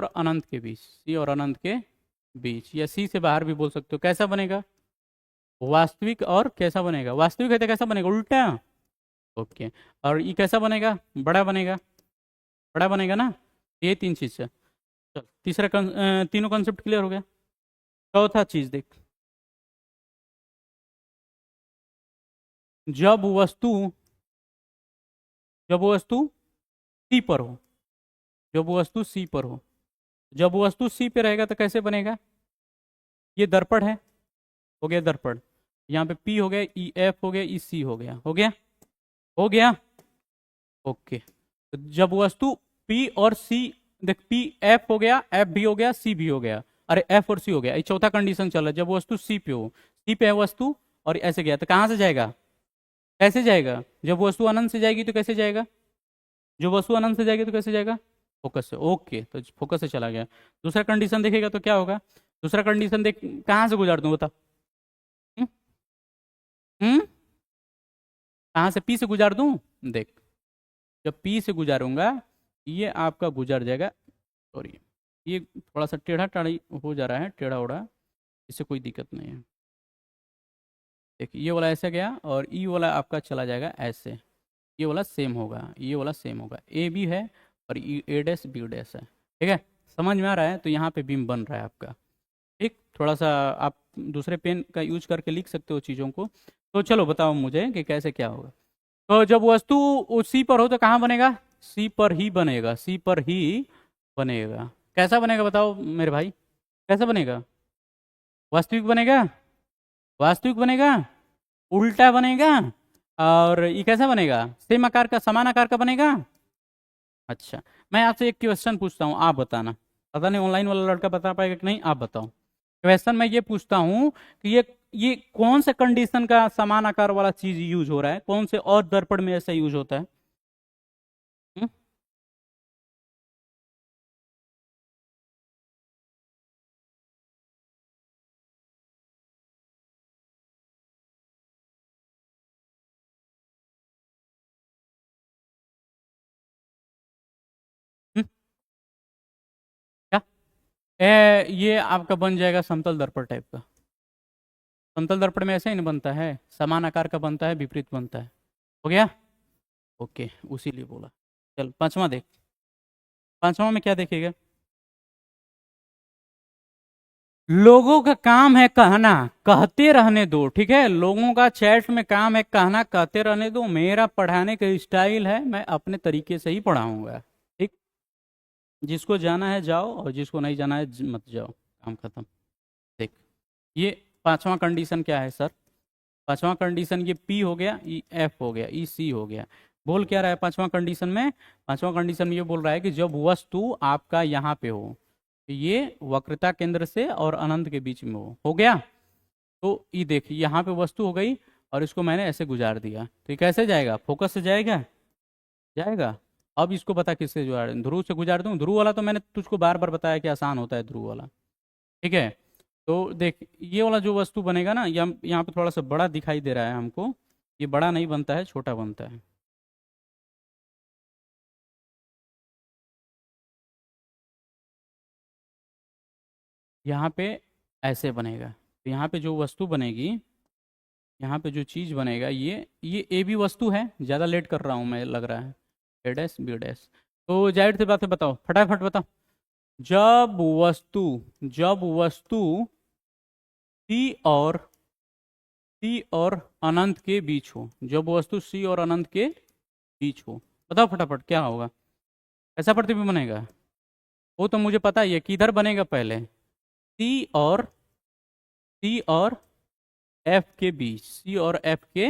अनंत के बीच, सी और अनंत के बीच, या सी से बाहर भी बोल सकते हो। कैसा बनेगा, वास्तविक, और कैसा बनेगा, वास्तविक है तो कैसा बनेगा, उल्टा, ओके। और ये कैसा बनेगा, बड़ा बनेगा, बड़ा बनेगा ना, ये तीन चीज है। चल तीसरा तीनों कॉन्सेप्ट क्लियर हो गया। चौथा चीज देख, जब वस्तु सी पर हो, जब वस्तु सी पर हो, जब वस्तु सी पे रहेगा तो कैसे बनेगा, ये दर्पण है, हो गया दर्पण, यहाँ पे पी हो गया, ई एफ हो गया, ई सी हो गया, हो गया, हो गया, ओके। तो जब वस्तु पी और सी, देख पी एफ हो गया, एफ भी हो गया, सी भी हो गया, अरे एफ और सी हो गया, ये चौथा कंडीशन चल रहा है, जब वस्तु सी पे हो, सी पे है वस्तु और ऐसे गया तो कहाँ से जाएगा, कैसे जाएगा, जब वस्तु अनंत से जाएगी तो कैसे जाएगा, जो वस्तु अनंत से जाएगी तो कैसे जाएगा, फोकस से, ओके, तो फोकस से चला गया। दूसरा कंडीशन देखेगा तो क्या होगा, दूसरा कंडीशन देख कहाँ से गुजार दूं बता, हम्म हम्म? कहाँ से, पी से गुजार दूं, देख जब पी से गुजारूंगा ये आपका गुजर जाएगा, सॉरी ये थोड़ा सा टेढ़ा टाढ़ी हो जा रहा है, टेढ़ा ओढ़ा, इससे कोई दिक्कत नहीं है। देखिए ये वाला ऐसे गया और ई वाला आपका चला जाएगा ऐसे, ये वाला सेम होगा, ये वाला सेम होगा, ए बी है और ए डैश बी डैश है, ठीक है, समझ में आ रहा है। तो यहाँ पे बीम बन रहा है आपका, ठीक। थोड़ा सा आप दूसरे पेन का यूज करके लिख सकते हो चीज़ों को। तो चलो बताओ मुझे कि कैसे क्या होगा। तो जब वस्तु सी पर हो तो कहाँ बनेगा, सी पर ही बनेगा, सी पर ही बनेगा। कैसा बनेगा बताओ मेरे भाई, कैसा बनेगा, वास्तविक बनेगा, वास्तविक बनेगा, उल्टा बनेगा, और ये कैसा बनेगा, सेम आकार का, समान आकार का बनेगा। अच्छा मैं आपसे एक क्वेश्चन पूछता हूँ, आप बताना, पता नहीं ऑनलाइन वाला लड़का बता पाएगा कि नहीं, आप बताओ। क्वेश्चन मैं ये पूछता हूँ कि ये कौन से कंडीशन का समान आकार वाला चीज यूज हो रहा है, कौन से और दर्पण में ऐसा यूज होता है, हुँ? हुँ? क्या ये आपका बन जाएगा समतल दर्पण टाइप का। समतल दर्पण में ऐसा ही नहीं बनता है, समान आकार का बनता है, विपरीत बनता है, हो गया, ओके, उसी लिए बोला। चल पांचवा देख, पांचवा में क्या देखेगा, लोगों का काम है कहना, कहते रहने दो, ठीक है, लोगों का चैट में काम है कहना, कहते रहने दो, मेरा पढ़ाने का स्टाइल है, मैं अपने तरीके से ही पढ़ाऊंगा, ठीक। जिसको जाना है जाओ और जिसको नहीं जाना है मत जाओ, काम खत्म। देख ये पांचवा कंडीशन क्या है सर, पांचवा कंडीशन ये पी हो गया, ई एफ हो गया, ई सी हो गया, बोल क्या रहा है पांचवा कंडीशन में, पांचवा कंडीशन में ये बोल रहा है कि जब वस्तु आपका यहाँ पे हो, ये वक्रता केंद्र से और अनंत के बीच में हो गया। तो ये देखिए यहाँ पे वस्तु हो गई और इसको मैंने ऐसे गुजार दिया, तो ये कैसे जाएगा? फोकस से जाएगा, जाएगा। अब इसको बता किससे गुजार, ध्रुव से गुजार दूं? ध्रुव वाला तो मैंने तुझको बार बार बताया कि आसान होता है ध्रुव वाला, ठीक है। तो देख ये वाला जो वस्तु बनेगा ना, यहाँ पे थोड़ा सा बड़ा दिखाई दे रहा है हमको, ये बड़ा नहीं बनता है, छोटा बनता है। यहाँ पे ऐसे बनेगा, तो यहाँ पे जो वस्तु बनेगी, यहाँ पे जो चीज बनेगा, ये ए बी वस्तु है। ज्यादा लेट कर रहा हूँ मैं लग रहा है, ए डैश बी डैश। तो जाहिर सी बात है, बताओ फटाफट बताओ। जब वस्तु सी और अनंत के बीच हो, जब वस्तु सी और अनंत के बीच हो, बताओ फटाफट क्या होगा, कैसा प्रतिबिंब बनेगा? वो तो मुझे पता ही है, किधर बनेगा पहले? सी और एफ के बीच, सी और एफ के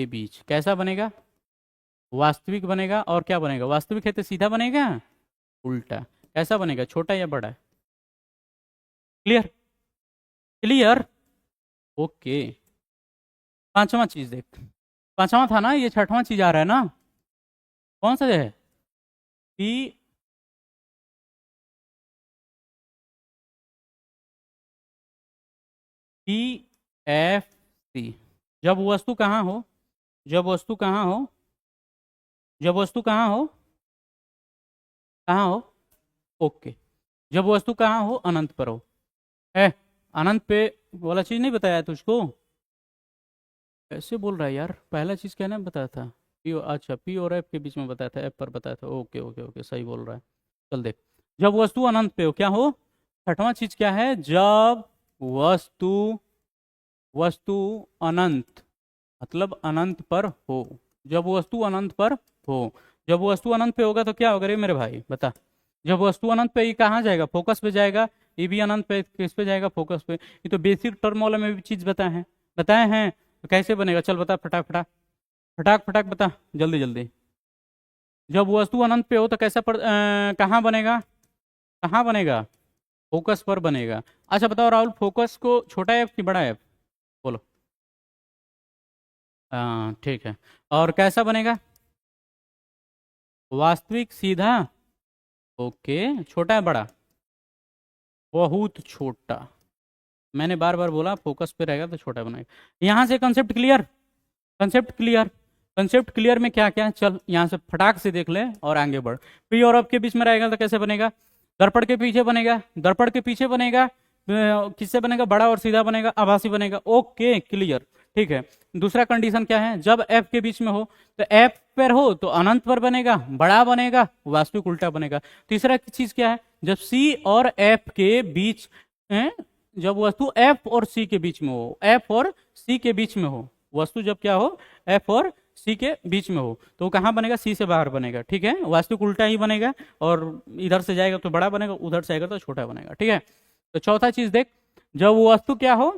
बीच कैसा बनेगा? वास्तविक बनेगा। और क्या बनेगा? वास्तविक है तो सीधा बनेगा, उल्टा। कैसा बनेगा, छोटा या बड़ा? Clear, clear, okay. पांचवा चीज देख, पांचवा था ना, ये छठवां चीज आ रहा है ना, कौन सा है? P P F C. जब वस्तु कहाँ हो, जब वस्तु कहाँ हो, जब वस्तु कहाँ हो, कहाँ हो, ओके। जब वस्तु कहाँ हो, अनंत पर हो। है अनंत पे वाला चीज नहीं बताया तुझको? कैसे बोल रहा है यार, पहला चीज क्या ना बताया था? अच्छा पी और एफ के बीच में बताया था, एफ पर बताया था, ओके ओके ओके, सही बोल रहा है। चल देख, जब वस्तु अनंत पे हो क्या हो? छठवां चीज क्या है? जब वस्तु वस्तु अनंत, मतलब अनंत पर हो। जब वस्तु अनंत पर हो, जब वस्तु अनंत पे होगा तो क्या होगा रे मेरे भाई, बता। जब वस्तु अनंत पे, ये कहाँ जाएगा? फोकस पे जाएगा। ये भी अनंत पे, किस पे जाएगा? फोकस पे। ये तो बेसिक टर्म वाला में भी चीज बताए हैं। तो कैसे बनेगा, चल बता, फटाक फटाक फटाक फटाक बता, जल्दी जल्दी। जब वस्तु अनंत पे हो तो कैसा कहाँ बनेगा, कहाँ बनेगा? फोकस पर बनेगा। अच्छा बताओ राहुल, फोकस को छोटा एफ कि बड़ा एफ, बोलो। हाँ ठीक है। और कैसा बनेगा? वास्तविक, सीधा, ओके। छोटा है बड़ा? बहुत छोटा। मैंने बार बार बोला फोकस पे रहेगा तो छोटा बनाएगा। यहाँ से concept clear, concept clear. Concept clear में क्या क्या है, चल यहाँ से फटाक से देख ले और आगे बढ़। पी और एफ के बीच में रहेगा तो कैसे बनेगा? दर्पण के पीछे बनेगा, दर्पण के पीछे बनेगा। किससे बनेगा? बड़ा और सीधा बनेगा, आभासी बनेगा, ओके क्लियर, ठीक है। दूसरा कंडीशन क्या है? जब एफ के बीच में हो, तो एफ पर हो तो अनंत पर बनेगा, बड़ा बनेगा, वास्तविक उल्टा बनेगा। तीसरा चीज क्या है? जब सी और एफ के बीच, जब वस्तु एफ और सी के बीच में हो, एफ और सी के बीच में हो, वस्तु जब क्या हो, एफ और सी के बीच में हो, तो वो कहाँ बनेगा? सी से बाहर बनेगा, ठीक है। वास्तविक उल्टा ही बनेगा, और इधर से जाएगा तो बड़ा बनेगा, उधर से आएगा तो छोटा बनेगा, ठीक है। तो चौथा चीज देख, जब वो वस्तु क्या हो,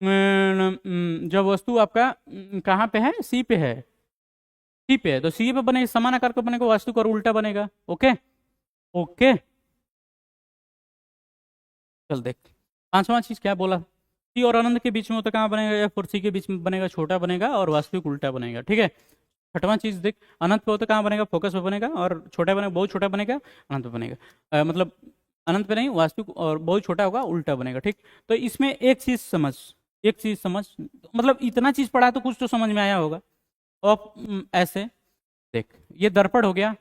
जब वस्तु आपका कहाँ पे है? सी पे है, सी पे है, तो सी पे बनेगा, समान आकार का बनेगा, वास्तविक और उल्टा बनेगा, ओके ओके। चल देख, पांचवा चीज क्या बोला? सी और अनंत के बीच में हो तो कहाँ बनेगा? एफ और सी के बीच में बनेगा, छोटा बनेगा और वास्तविक उल्टा बनेगा, ठीक है। छठवां चीज देख, अनंत पे हो तो कहाँ बनेगा? फोकस पे बनेगा, और छोटा बनेगा, बहुत छोटा बनेगा, अनंत पे बनेगा। मतलब अनंत पे नहीं, वास्तविक और बहुत छोटा होगा, उल्टा बनेगा, ठीक। तो इसमें एक चीज समझ, एक चीज समझ, मतलब इतना चीज पढ़ा तो कुछ तो समझ में आया होगा। और ऐसे देख, ये दर्पण हो गया,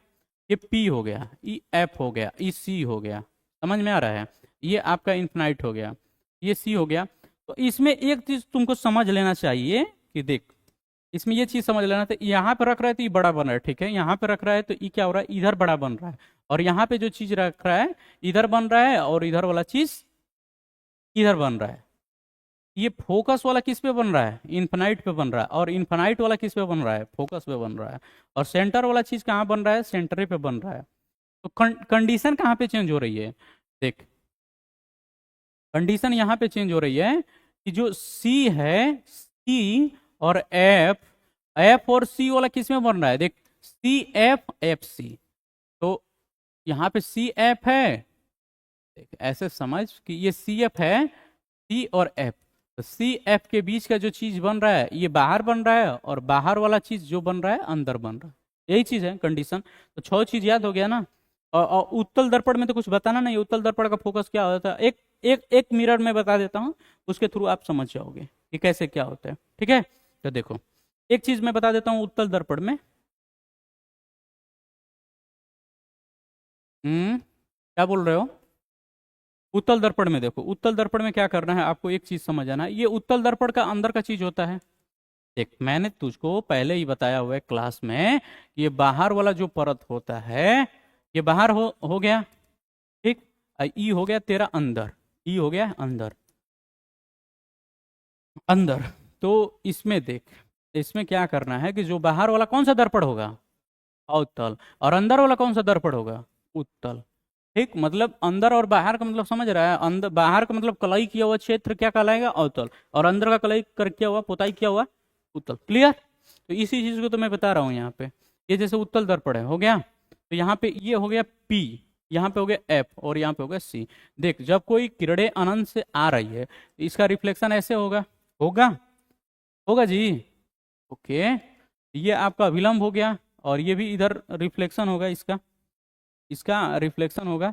ये पी हो गया, ई एफ हो गया, ई सी हो गया, समझ में आ रहा है? ये आपका इन्फिनाइट हो गया, ये सी हो गया। तो इसमें एक चीज तुमको समझ लेना चाहिए कि देख, इसमें ये चीज समझ लेना, तो यहाँ पे रख रहा है तो ये बड़ा बन रहा है, ठीक है। यहाँ पे रख रहा है तो ये क्या हो रहा है? इधर बड़ा बन रहा है। और यहाँ पे जो चीज रख रहा है, इधर बन रहा है, और इधर वाला चीज इधर बन रहा है। ये फोकस वाला किस पे बन रहा है? इन्फिनाइट पे बन रहा है। और इन्फिनाइट वाला किस पे बन रहा है? फोकस पे बन रहा है। और सेंटर वाला चीज कहाँ बन रहा है? सेंटर पे बन रहा है। तो कंडीशन कहाँ पे चेंज हो रही है? देख, कंडीशन यहाँ पे चेंज हो रही है कि जो सी है, सी और एफ, एफ और सी वाला किस में बन रहा है? देख, सी एफ एफ सी, तो यहाँ पे सी एफ है, देख ऐसे समझ कि ये सी एफ है, सी और एफ, तो सी एफ के बीच का जो चीज बन रहा है ये बाहर बन रहा है, और बाहर वाला चीज जो बन रहा है अंदर बन रहा है, यही चीज है कंडीशन। तो 6 चीज याद हो गया ना। और उत्तल दर्पण में तो कुछ बताना नहीं, उत्तल दर्पण का फोकस क्या होता है, एक एक एक मिरर में बता देता हूँ, उसके थ्रू आप समझ जाओगे कि कैसे क्या होता है। ठीक है, तो देखो एक चीज मैं बता देता हूँ उत्तल दर्पण में। क्या बोल रहे हो? उत्तल दर्पण में देखो, उत्तल दर्पण में क्या करना है आपको, एक चीज समझ आना है, ये उत्तल दर्पण का अंदर का चीज होता है। देख मैंने तुझको पहले ही बताया हुआ है क्लास में, ये बाहर वाला जो परत होता है ये बाहर हो गया, ठीक। ई हो गया तेरा अंदर, ई हो गया अंदर, अंदर। तो इसमें देख, इसमें क्या करना है कि जो बाहर वाला कौन सा दर्पण होगा, अवतल, और अंदर वाला कौन सा दर्पण होगा, उत्तल। ठीक, मतलब अंदर और बाहर का मतलब समझ रहा है, अंदर बाहर का मतलब कलाई किया हुआ क्षेत्र क्या कहलाएगा, अवतल, और अंदर का कलाई कर किया हुआ पुताई किया हुआ उत्तल। क्लियर? तो इसी चीज को तो मैं बता रहा हूँ यहाँ पे। ये जैसे उत्तल दर्पण है, हो गया, तो यहाँ पे ये हो गया पी, यहाँ पे हो गया एफ, और यहाँ पे हो गया सी। देख जब कोई किरणें अनंत से आ रही है तो इसका रिफ्लेक्शन ऐसे होगा, होगा, होगा जी। ओके, ये आपका अभिलंब हो गया, और ये भी इधर रिफ्लेक्शन होगा इसका, इसका रिफ्लेक्शन होगा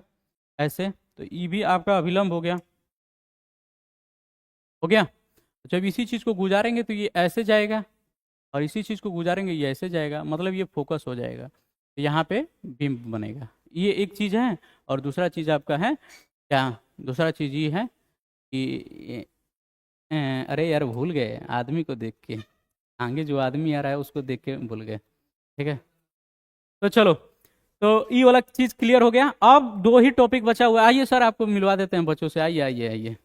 ऐसे, तो ये भी आपका अभिलंब हो गया, हो गया। जब इसी चीज को गुजारेंगे तो ये ऐसे जाएगा, और इसी चीज को गुजारेंगे ये ऐसे जाएगा, मतलब ये फोकस हो जाएगा, तो यहाँ पे बिंब बनेगा। ये एक चीज है। और दूसरा चीज आपका है क्या, दूसरा चीज ये है कि अरे यार भूल गए, आदमी को देख के, आगे जो आदमी आ रहा है उसको देख के भूल गए। ठीक है, तो चलो, तो ये वाला चीज क्लियर हो गया। अब 2 ही टॉपिक बचा हुआ है, आइए सर आपको मिलवा देते हैं बच्चों से, आइए आइए आइए।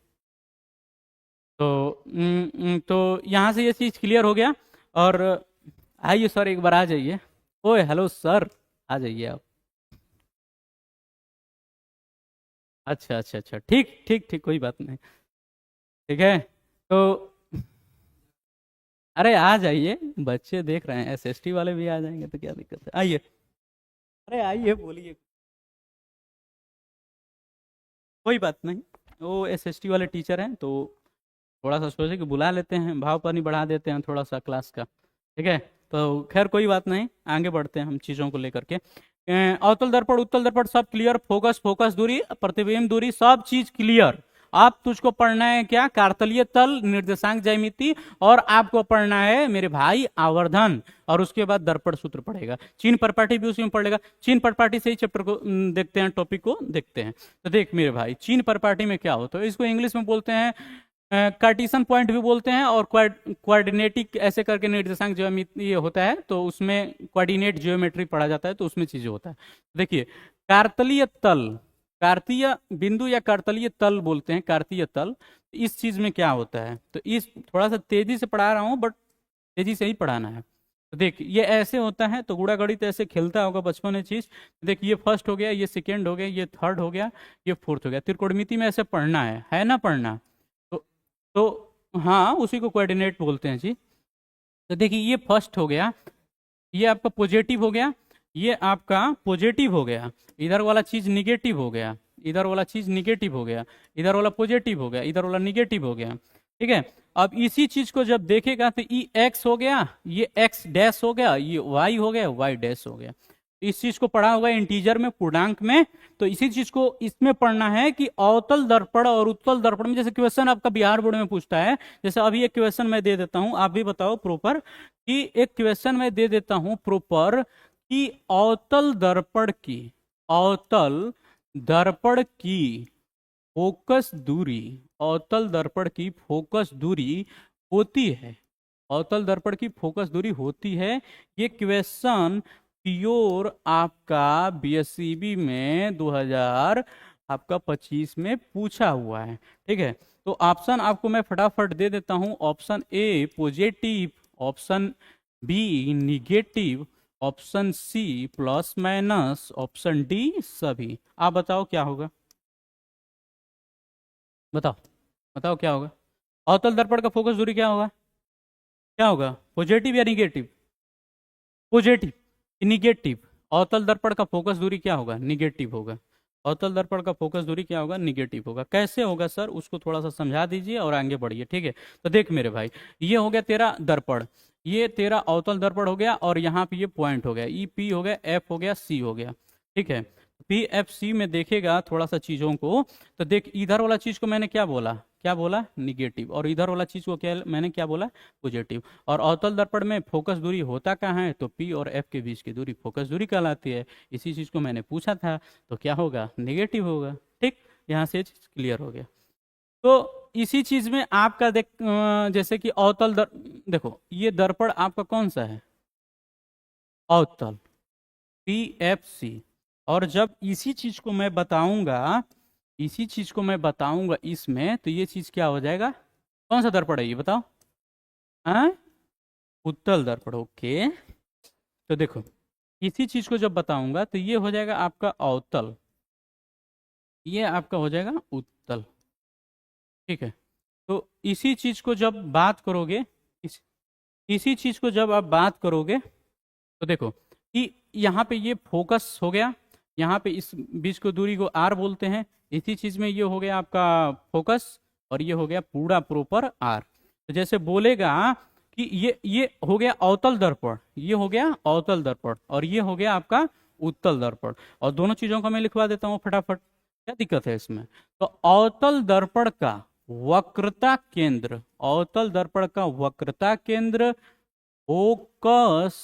तो यहाँ से ये चीज क्लियर हो गया। और आइए सर एक बार आ जाइए, ओए हेलो सर, आ जाइए आप। अच्छा अच्छा अच्छा, ठीक ठीक ठीक, कोई बात नहीं। ठीक है, तो अरे आ जाइए, बच्चे देख रहे हैं, एसएसटी वाले भी आ जाएंगे तो क्या दिक्कत है, आइए। अरे आइए बोलिए, कोई बात नहीं, वो एसएसटी वाले टीचर हैं तो थोड़ा सा सोचे कि बुला लेते हैं, भाव पानी बढ़ा देते हैं थोड़ा सा क्लास का। ठीक है, तो खैर कोई बात नहीं, आगे बढ़ते हैं हम चीज़ों को लेकर के। अवतल दर्पण उत्तल दर्पण सब क्लियर, फोकस फोकस दूरी प्रतिबिंब दूरी सब चीज क्लियर। आप तुझको पढ़ना है क्या, कार्तलीय तल निर्देशांक ज्यामिति, और आपको पढ़ना है मेरे भाई आवर्धन, और उसके बाद दर्पण सूत्र पढ़ेगा, चीन परपाटी भी उसी में पढ़ेगा। चीन परपाटी से ही चैप्टर को देखते हैं, टॉपिक को देखते हैं। तो देख मेरे भाई, चीन परपाटी में क्या होता है, इसको इंग्लिश में बोलते हैं कार्टिशन पॉइंट भी बोलते हैं, और क्वाड्रेटिक ऐसे करके निर्देशांक ज्यामिति ये होता है, तो उसमें क्वाड्रिनेट ज्योमेट्री पढ़ा जाता है, तो उसमें चीजें होता है। देखिए कार्तलीय तल, कार्तीय बिंदु या कार्तलीय तल बोलते हैं, कार्तीय तल। इस चीज में क्या होता है, तो इस थोड़ा सा तेजी से पढ़ा रहा हूँ, बट तेजी से ही पढ़ाना है। तो देख ये ऐसे होता है, तो गुणा गणित ऐसे खेलता होगा बचपन में चीज। देख ये फर्स्ट हो गया, ये सेकेंड हो गया, ये थर्ड हो गया, ये फोर्थ हो गया, त्रिकोणमिति में ऐसे पढ़ना है ना पढ़ना। तो तो हाँ, उसी को कोऑर्डिनेट बोलते हैं जी। तो देखिए ये फर्स्ट हो गया, ये आपका पॉजिटिव हो गया, ये आपका पॉजिटिव हो गया, इधर वाला चीज निगेटिव हो गया, इधर वाला चीज निगेटिव हो गया, इधर वाला पॉजिटिव हो गया, इधर वाला निगेटिव हो गया। ठीक है, अब इसी चीज को जब देखेगा तो ई एक्स हो गया, ये एक्स डैश हो गया, ये वाई हो गया, वाई डैश हो गया। इस चीज को पढ़ा होगा इंटीजर में, पूर्णांक में। तो इसी चीज को इसमें पढ़ना है कि अवतल दर्पण और उत्तल दर्पण में, जैसे क्वेश्चन आपका बिहार बोर्ड में पूछता है, जैसे अभी एक क्वेश्चन मैं दे देता हूं, आप भी बताओ प्रॉपर, कि एक क्वेश्चन मैं दे देता हूं प्रॉपर कि अवतल दर्पण की, अवतल दर्पण की फोकस दूरी, अवतल दर्पण की फोकस दूरी होती है, अवतल दर्पण की फोकस दूरी होती है। ये क्वेश्चन प्योर आपका बीएससीबी में 2000 आपका 25 में पूछा हुआ है। ठीक है, तो ऑप्शन आपको मैं फटाफट दे देता हूं, option A positive, option B negative, option C plus minus, option D सभी। आप बताओ क्या होगा, बताओ, बताओ क्या होगा, अवतल दर्पण का फोकस दूरी क्या होगा, क्या होगा, पॉजिटिव या निगेटिव, पॉजिटिव निगेटिव, अवतल दर्पण का फोकस दूरी क्या होगा, निगेटिव होगा। अवतल दर्पण का फोकस दूरी क्या होगा, निगेटिव होगा। कैसे होगा सर, उसको थोड़ा सा समझा दीजिए और आगे बढ़िए, ठीक है। तो देख मेरे भाई, ये हो गया तेरा दर्पण, ये तेरा अवतल दर्पण हो गया, और यहाँ पे ये पॉइंट हो गया, ई पी हो गया, एफ हो गया, सी हो गया, ठीक है। पी एफ सी में देखेगा थोड़ा सा चीजों को, तो देख इधर वाला चीज को मैंने क्या बोला, क्या बोला, निगेटिव, और इधर वाला चीज को क्या मैंने क्या बोला, पॉजिटिव। और अवतल दर्पण में फोकस दूरी होता कहाँ है, तो पी और एफ के बीच की दूरी फोकस दूरी कहलाती है। इसी चीज को मैंने पूछा था, तो क्या होगा, नेगेटिव होगा, ठीक। यहाँ से चीज क्लियर हो गया। तो इसी चीज में आपका देख जैसे कि देखो ये दर्पण आपका कौन सा है, अवतल, पी एफ सी। और जब इसी चीज को मैं बताऊंगा, इसी चीज को मैं बताऊंगा इसमें, तो ये चीज क्या हो जाएगा, कौन सा दर्पण है ये बताओ, हाँ, उत्तल दर्पण, ओके। तो देखो इसी चीज को जब बताऊंगा तो ये हो जाएगा आपका अवतल, ये आपका हो जाएगा उत्तल, ठीक है। तो इसी चीज को जब बात करोगे, इसी चीज को जब आप बात करोगे, तो देखो कि यहाँ पे ये फोकस हो गया, यहाँ पे इस बीच को दूरी को आर बोलते हैं। इसी चीज में ये हो गया आपका फोकस, और ये हो गया पूरा प्रॉपर आर। तो जैसे बोलेगा कि ये हो गया अवतल दर्पण, ये हो गया अवतल दर्पण, और ये हो गया आपका उत्तल दर्पण। और दोनों चीजों का मैं लिखवा देता हूँ फटाफट, क्या दिक्कत है इसमें। तो अवतल दर्पण का वक्रता केंद्र, अवतल दर्पण का वक्रता केंद्र, फोकस,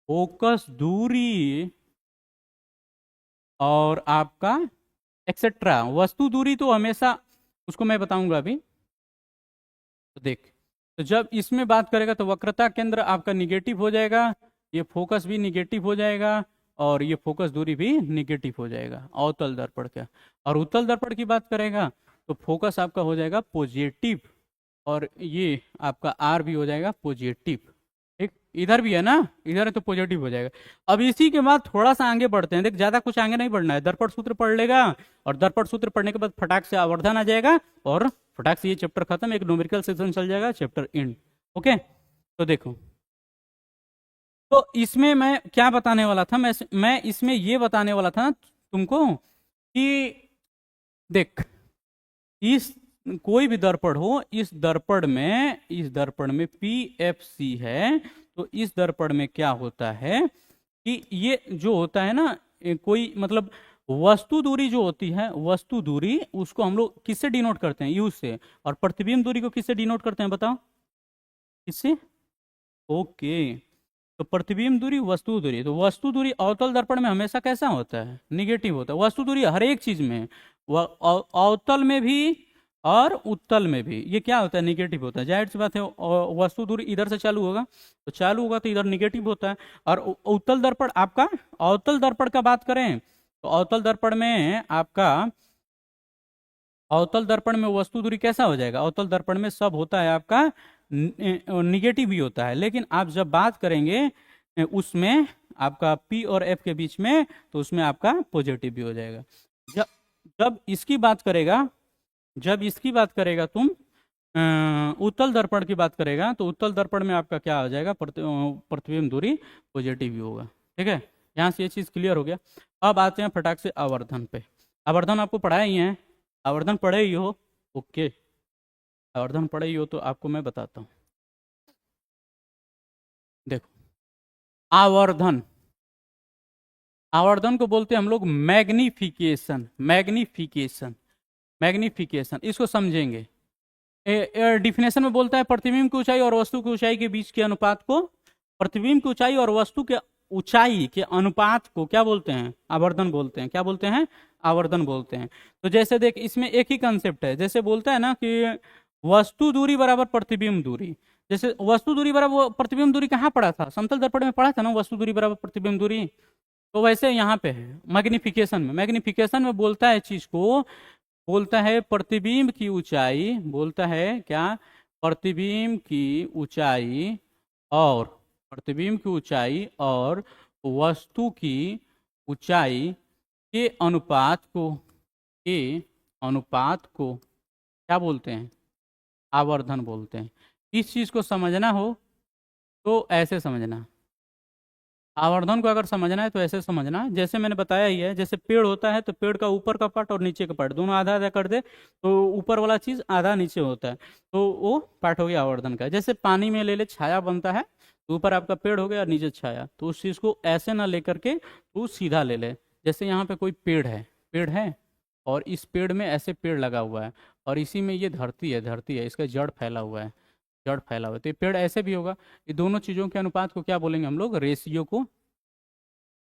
फोकस दूरी, और आपका एक्सेट्रा वस्तु दूरी, तो हमेशा उसको मैं बताऊंगा अभी। तो देख, तो जब इसमें बात करेगा तो वक्रता केंद्र आपका निगेटिव हो जाएगा, ये फोकस भी निगेटिव हो जाएगा, और ये फोकस दूरी भी निगेटिव हो जाएगा अवतल दर्पण का। और उत्तल दर्पण की बात करेगा तो फोकस आपका हो जाएगा पॉजिटिव, और ये आपका आर भी हो जाएगा पॉजिटिव, ठीक। इधर भी है ना, इधर है तो पॉजिटिव हो जाएगा। अब इसी के बाद थोड़ा सा आगे बढ़ते हैं, देख ज्यादा कुछ आगे नहीं बढ़ना है, दर्पण सूत्र पढ़ लेगा, और दर्पण सूत्र पढ़ने के बाद फटाक से आवर्धन आ जाएगा, और फटाक से ये चैप्टर खत्म, एक न्यूमेरिकल सेक्शन चल जाएगा, चैप्टर एंड, ओके। तो देखो, तो इसमें मैं क्या बताने वाला था, मैं इसमें ये बताने वाला था तुमको कि देख, इस कोई भी दर्पण हो, इस दर्पण में पी एफ सी है, तो इस दर्पण में क्या होता है कि ये जो होता है ना, कोई मतलब वस्तु दूरी जो होती है, वस्तु दूरी उसको हम लोग किससे डिनोट करते हैं, यू से। और प्रतिबिंब दूरी को किससे डिनोट करते हैं बताओ, किससे, ओके। तो प्रतिबिंब दूरी, वस्तु दूरी, तो वस्तु दूरी अवतल दर्पण में हमेशा कैसा होता है, निगेटिव होता है। वस्तु दूरी हर एक चीज में, अवतल में भी और उत्तल में भी ये क्या होता है, निगेटिव होता है। जाहिर सी बात है, वस्तु दूरी इधर से चालू होगा, तो चालू होगा तो इधर निगेटिव होता है। और उत्तल दर्पण आपका, अवतल दर्पण का बात करें तो अवतल दर्पण में आपका, अवतल दर्पण में वस्तु दूरी कैसा हो जाएगा, अवतल दर्पण में सब होता है आपका निगेटिव ही होता है। लेकिन आप जब बात करेंगे उसमें आपका पी और एफ के बीच में, तो उसमें आपका पॉजिटिव भी हो जाएगा। जब जब इसकी बात करेगा, जब इसकी बात करेगा तुम उत्तल दर्पण की बात करेगा, तो उत्तल दर्पण में आपका क्या हो जाएगा, प्रतिबिंब दूरी पॉजिटिव ही होगा, ठीक है। यहाँ से ये चीज क्लियर हो गया। अब आते हैं फटाक से आवर्धन पे। आवर्धन आपको पढ़ाया ही है, आवर्धन पढ़े ही हो, ओके, आवर्धन पढ़े ही हो तो आपको मैं बताता हूँ। देखो, आवर्धन, आवर्धन को बोलते हैं हम लोग मैग्निफिकेशन, मैग्निफिकेशन, मैग्निफिकेशन, इसको समझेंगे। डिफिनेशन में बोलता है प्रतिबिंब की ऊंचाई और वस्तु की ऊंचाई के बीच के अनुपात को, प्रतिबिंब की ऊंचाई और वस्तु के ऊंचाई के अनुपात को क्या बोलते हैं, आवर्धन बोलते हैं। क्या बोलते हैं, आवर्धन बोलते हैं। तो जैसे देख, इसमें एक ही कंसेप्ट है, जैसे बोलता है ना कि वस्तु दूरी बराबर प्रतिबिंब दूरी। जैसे वस्तु दूरी बराबर प्रतिबिंब दूरी कहाँ पढ़ा था, समतल दर्पण में पढ़ा था ना, वस्तु दूरी बराबर प्रतिबिंब दूरी। तो वैसे यहाँ पे है मैग्निफिकेशन में, मैग्निफिकेशन में बोलता है चीज को, बोलता है प्रतिबिंब की ऊंचाई, बोलता है क्या, प्रतिबिंब की ऊंचाई, और प्रतिबिंब की ऊंचाई और वस्तु की ऊंचाई के अनुपात को, के अनुपात को क्या बोलते हैं, आवर्धन बोलते हैं। इस चीज को समझना हो तो ऐसे समझना, आवर्धन को अगर समझना है तो ऐसे समझना है, जैसे मैंने बताया ही है, जैसे पेड़ होता है तो पेड़ का ऊपर का पार्ट और नीचे का पार्ट दोनों आधा आधा कर दे तो ऊपर वाला चीज आधा नीचे होता है, तो वो पार्ट हो गया आवर्धन का। जैसे पानी में ले ले छाया बनता है, तो ऊपर आपका पेड़ हो गया और नीचे छाया, तो उस चीज को ऐसे ना लेकर के तू सीधा ले ले। जैसे यहाँ पे कोई पेड़ है और इस पेड़ में ऐसे पेड़ लगा हुआ है, और इसी में ये धरती है, इसका जड़ फैला हुआ है, जड़ फैला हुआ है, तो ये पेड़ ऐसे भी होगा। ये दोनों चीजों के अनुपात को क्या बोलेंगे हम लोग? रेशियो को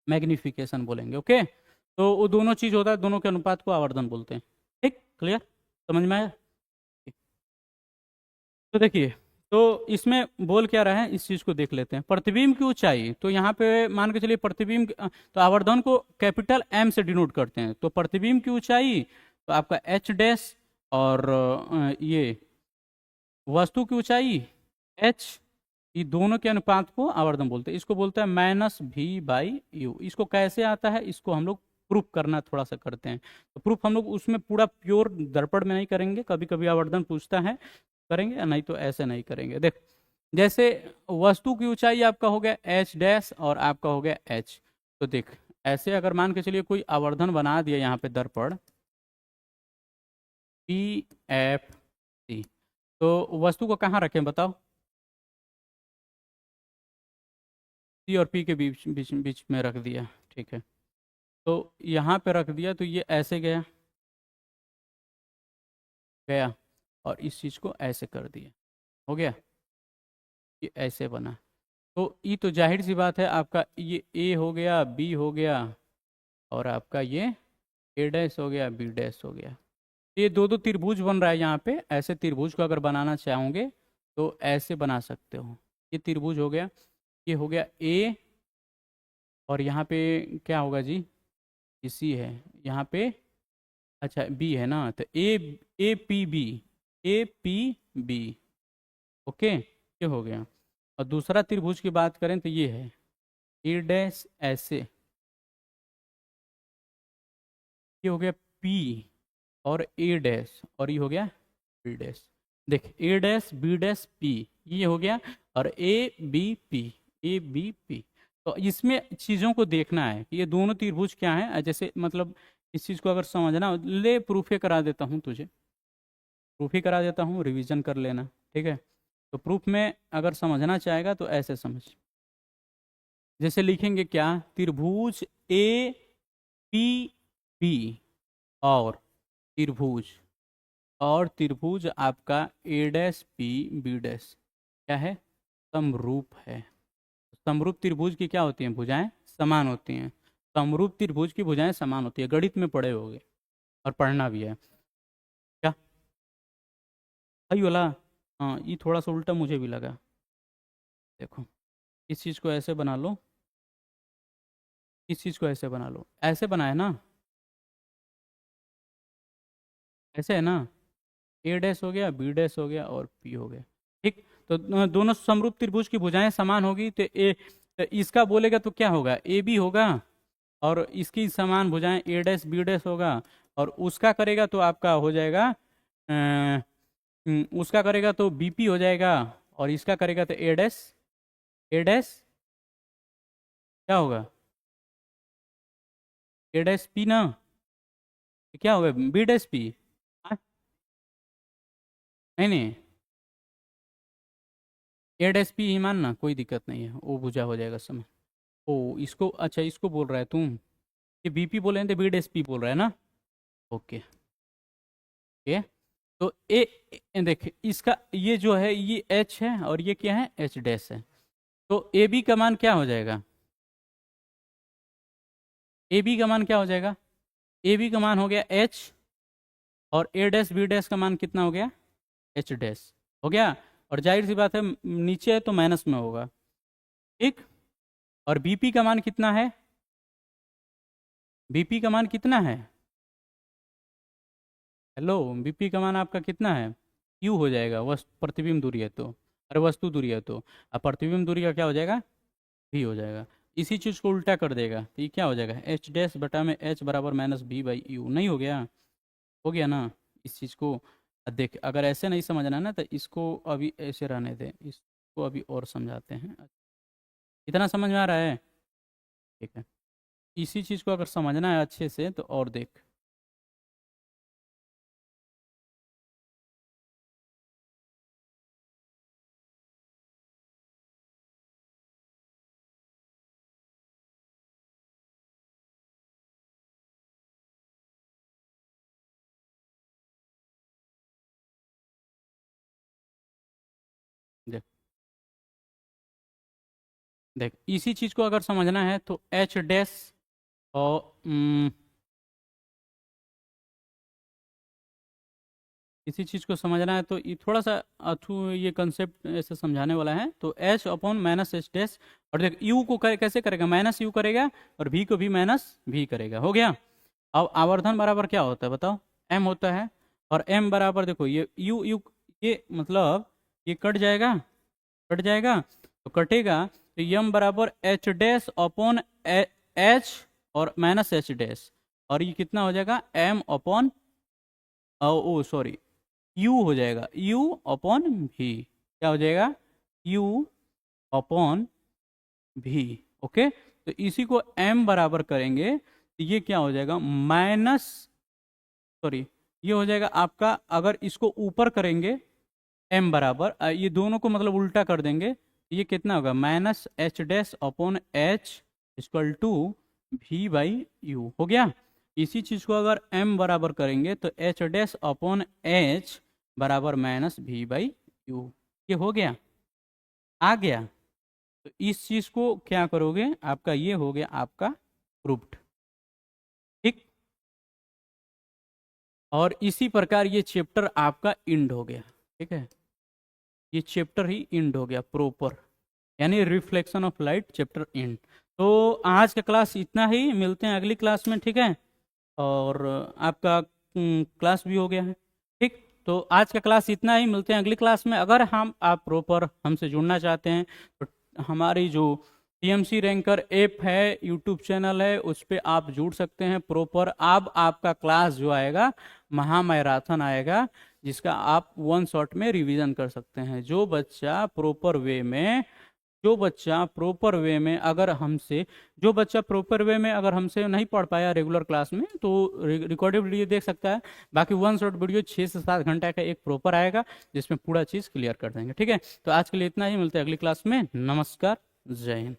मैग्निफिकेशन बोलेंगे। ओके, तो वो दोनों चीज होता है, दोनों के अनुपात को आवर्धन बोलते हैं। ठीक, क्लियर, समझ में आया? ठीक। तो देखिए, तो इसमें बोल क्या रहा है, इस चीज को देख लेते हैं। प्रतिबिंब की ऊंचाई, तो यहाँ पे मान के चलिए प्रतिबिंब, तो आवर्धन को कैपिटल एम से डिनोट करते हैं, तो प्रतिबिंब की ऊंचाई तो आपका एच डैश, और ये वस्तु की ऊंचाई एच, ये दोनों के अनुपात को आवर्धन बोलते हैं। इसको बोलते हैं -v/u। इसको कैसे आता है, इसको हम लोग प्रूफ करना थोड़ा सा करते हैं। तो प्रूफ हम लोग उसमें पूरा प्योर दर्पण में नहीं करेंगे, कभी कभी आवर्धन पूछता है करेंगे, नहीं तो ऐसे नहीं करेंगे। देख, जैसे वस्तु की ऊंचाई आपका हो गया एच डैश और आपका हो गया एच, तो देख ऐसे अगर मान के चलिए कोई आवर्धन बना दिया यहाँ पे दर्पण PFC, तो वस्तु को कहाँ रखें बताओ? सी और पी के बीच बीच बीच में रख दिया, ठीक है। तो यहाँ पे रख दिया तो ये ऐसे गया गया, और इस चीज़ को ऐसे कर दिया, हो गया, ये ऐसे बना। तो ये तो जाहिर सी बात है, आपका ये ए हो गया, बी हो गया, और आपका ये ए डैश हो गया, बी डैश हो गया। ये दो दो त्रिभुज बन रहा है यहाँ पे। ऐसे त्रिभुज को अगर बनाना चाहोगे तो ऐसे बना सकते हो। ये त्रिभुज हो गया, ये हो गया ए, और यहाँ पे क्या होगा जी, ये सी है, यहाँ पे अच्छा बी है ना, तो ए पी बी, ओके, ये हो गया। और दूसरा त्रिभुज की बात करें तो ये है ए डैश ऐसे, ये हो गया पी और ए डैश, और ये हो गया बी डैश। देख, ए डैश बी डैश पी, ये हो गया, और ए बी पी। तो इसमें चीज़ों को देखना है कि ये दोनों त्रिभुज क्या है। जैसे मतलब इस चीज़ को अगर समझना हो, ले प्रूफ ही करा देता हूँ तुझे, प्रूफ ही करा देता हूँ, रिवीजन कर लेना, ठीक है। तो प्रूफ में अगर समझना चाहेगा तो ऐसे समझ, जैसे लिखेंगे क्या, त्रिभुज ए पी बी, और त्रिभुज त्रिभुज आपका ए डैश पी बी डैश क्या है, समरूप है। समरूप त्रिभुज की क्या होती हैं, भुजाएं समान होती हैं। समरूप त्रिभुज की भुजाएं समान होती है, गणित में पढ़े होगे और पढ़ना भी है क्या, सही वाला? हाँ, ये थोड़ा सा उल्टा मुझे भी लगा। देखो, इस चीज़ को ऐसे बना लो, इस चीज़ को ऐसे बना लो, ऐसे बनाए ना, ऐसे है ना, ए डैश हो गया, बी डैश हो गया, और पी हो गया। ठीक, तो दोनों समरूप त्रिभुज की भुजाएं समान होगी, तो इसका बोलेगा तो क्या होगा, ए बी होगा, और इसकी समान भुजाएं ए डैश बी डैश होगा, और उसका करेगा तो आपका हो जाएगा उसका करेगा तो बीपी हो जाएगा, और इसका करेगा तो ए डैश क्या होगा, ए डैश पी ना, क्या होगा, बी डैश पी। नहीं नहीं, ए डैश पी ही मानना, कोई दिक्कत नहीं है, वो भुजा हो जाएगा समय। ओ, इसको अच्छा, इसको बोल रहा है तुम, ये बीपी बोल रहे हैं तो बी डैश पी बोल रहा है ना, ओके। ओके, तो देख, इसका ये जो है ये एच है, और ये क्या है, एच डैश है। तो ए बी का मान क्या हो जाएगा, ए बी का मान क्या हो जाएगा, ए बी का मान हो गया एच, और ए डैश बी डैश का मान कितना हो गया, एच डैश हो गया। और जाहिर सी बात है, नीचे है तो माइनस में होगा, ठीक। और बीपी का मान कितना है, बीपी का मान कितना है, हेलो, बीपी का मान आपका कितना है, क्यू हो जाएगा, वस्तु प्रतिबिंब दूरी है तो, अरे वस्तु दूरी है तो, अब प्रतिबिंब दूरी का क्या हो जाएगा, भी हो जाएगा। इसी चीज़ को उल्टा कर देगा तो ये क्या हो जाएगा, एच डैश बटा में एच बराबर -b/u, नहीं हो गया, हो गया ना। इस चीज़ को देख, अगर ऐसे नहीं समझना है ना तो इसको अभी ऐसे रहने दे, इसको अभी और समझाते हैं। इतना समझ में आ रहा है? ठीक है, इसी चीज को अगर समझना है अच्छे से तो और देख, देख देख इसी चीज को अगर समझना है तो एच डैश और इसी चीज को समझना है तो ये थोड़ा सा अथू ये कंसेप्ट ऐसे समझाने वाला है। तो H upon minus H dash, और देख यू को कैसे करेगा, माइनस यू करेगा और भी को भी माइनस भी करेगा, हो गया। अब आवर्धन बराबर क्या होता है बताओ, एम होता है, और एम बराबर देखो ये यू यू, ये मतलब ये कट जाएगा, कट जाएगा तो कटेगा, तो यम बराबर एच डैश अपॉन एच और माइनस एच डैश, और ये कितना हो जाएगा M upon O sorry U हो जाएगा, यू अपॉन भी, क्या हो जाएगा यू अपॉन भी। ओके, तो इसी को m बराबर करेंगे तो ये क्या हो जाएगा माइनस, सॉरी ये हो जाएगा आपका, अगर इसको ऊपर करेंगे m बराबर ये दोनों को मतलब उल्टा कर देंगे तो ये कितना होगा minus H dash upon H equal to V by U, हो गया। इसी चीज को अगर m बराबर करेंगे तो एच डैश अपॉन एच बराबर माइनस भी बाई यू, ये हो गया, आ गया। तो इस चीज को क्या करोगे, आपका ये हो गया आपका प्रूफ्ड, ठीक। और इसी प्रकार ये चैप्टर आपका इंड हो गया, ठीक है, ये चैप्टर ही इंड हो गया प्रॉपर, यानी reflection of light chapter end. तो आज का क्लास इतना ही, मिलते हैं अगली क्लास में, ठीक है। और आपका क्लास भी हो गया है, ठीक। तो आज का क्लास इतना ही, मिलते हैं अगली क्लास में। अगर हम आप प्रॉपर हमसे जुड़ना चाहते हैं तो हमारी जो टीएमसी रैंकर ऐप है, यूट्यूब चैनल है, उस पर आप जुड़ सकते हैं प्रॉपर। अब आपका क्लास जो आएगा महा मैराथन आएगा, जिसका आप वन शॉट में रिवीजन कर सकते हैं। जो बच्चा प्रॉपर वे में, जो बच्चा प्रॉपर वे में अगर हमसे, जो बच्चा प्रॉपर वे में अगर हमसे नहीं पढ़ पाया रेगुलर क्लास में, तो रिकॉर्डेड वीडियो देख सकता है। बाकी वन शॉट वीडियो 6 से 7 घंटे का एक प्रॉपर आएगा, जिसमें पूरा चीज़ क्लियर कर देंगे, ठीक है। तो आज के लिए इतना ही, मिलते हैं अगली क्लास में। नमस्कार, जय हिंद।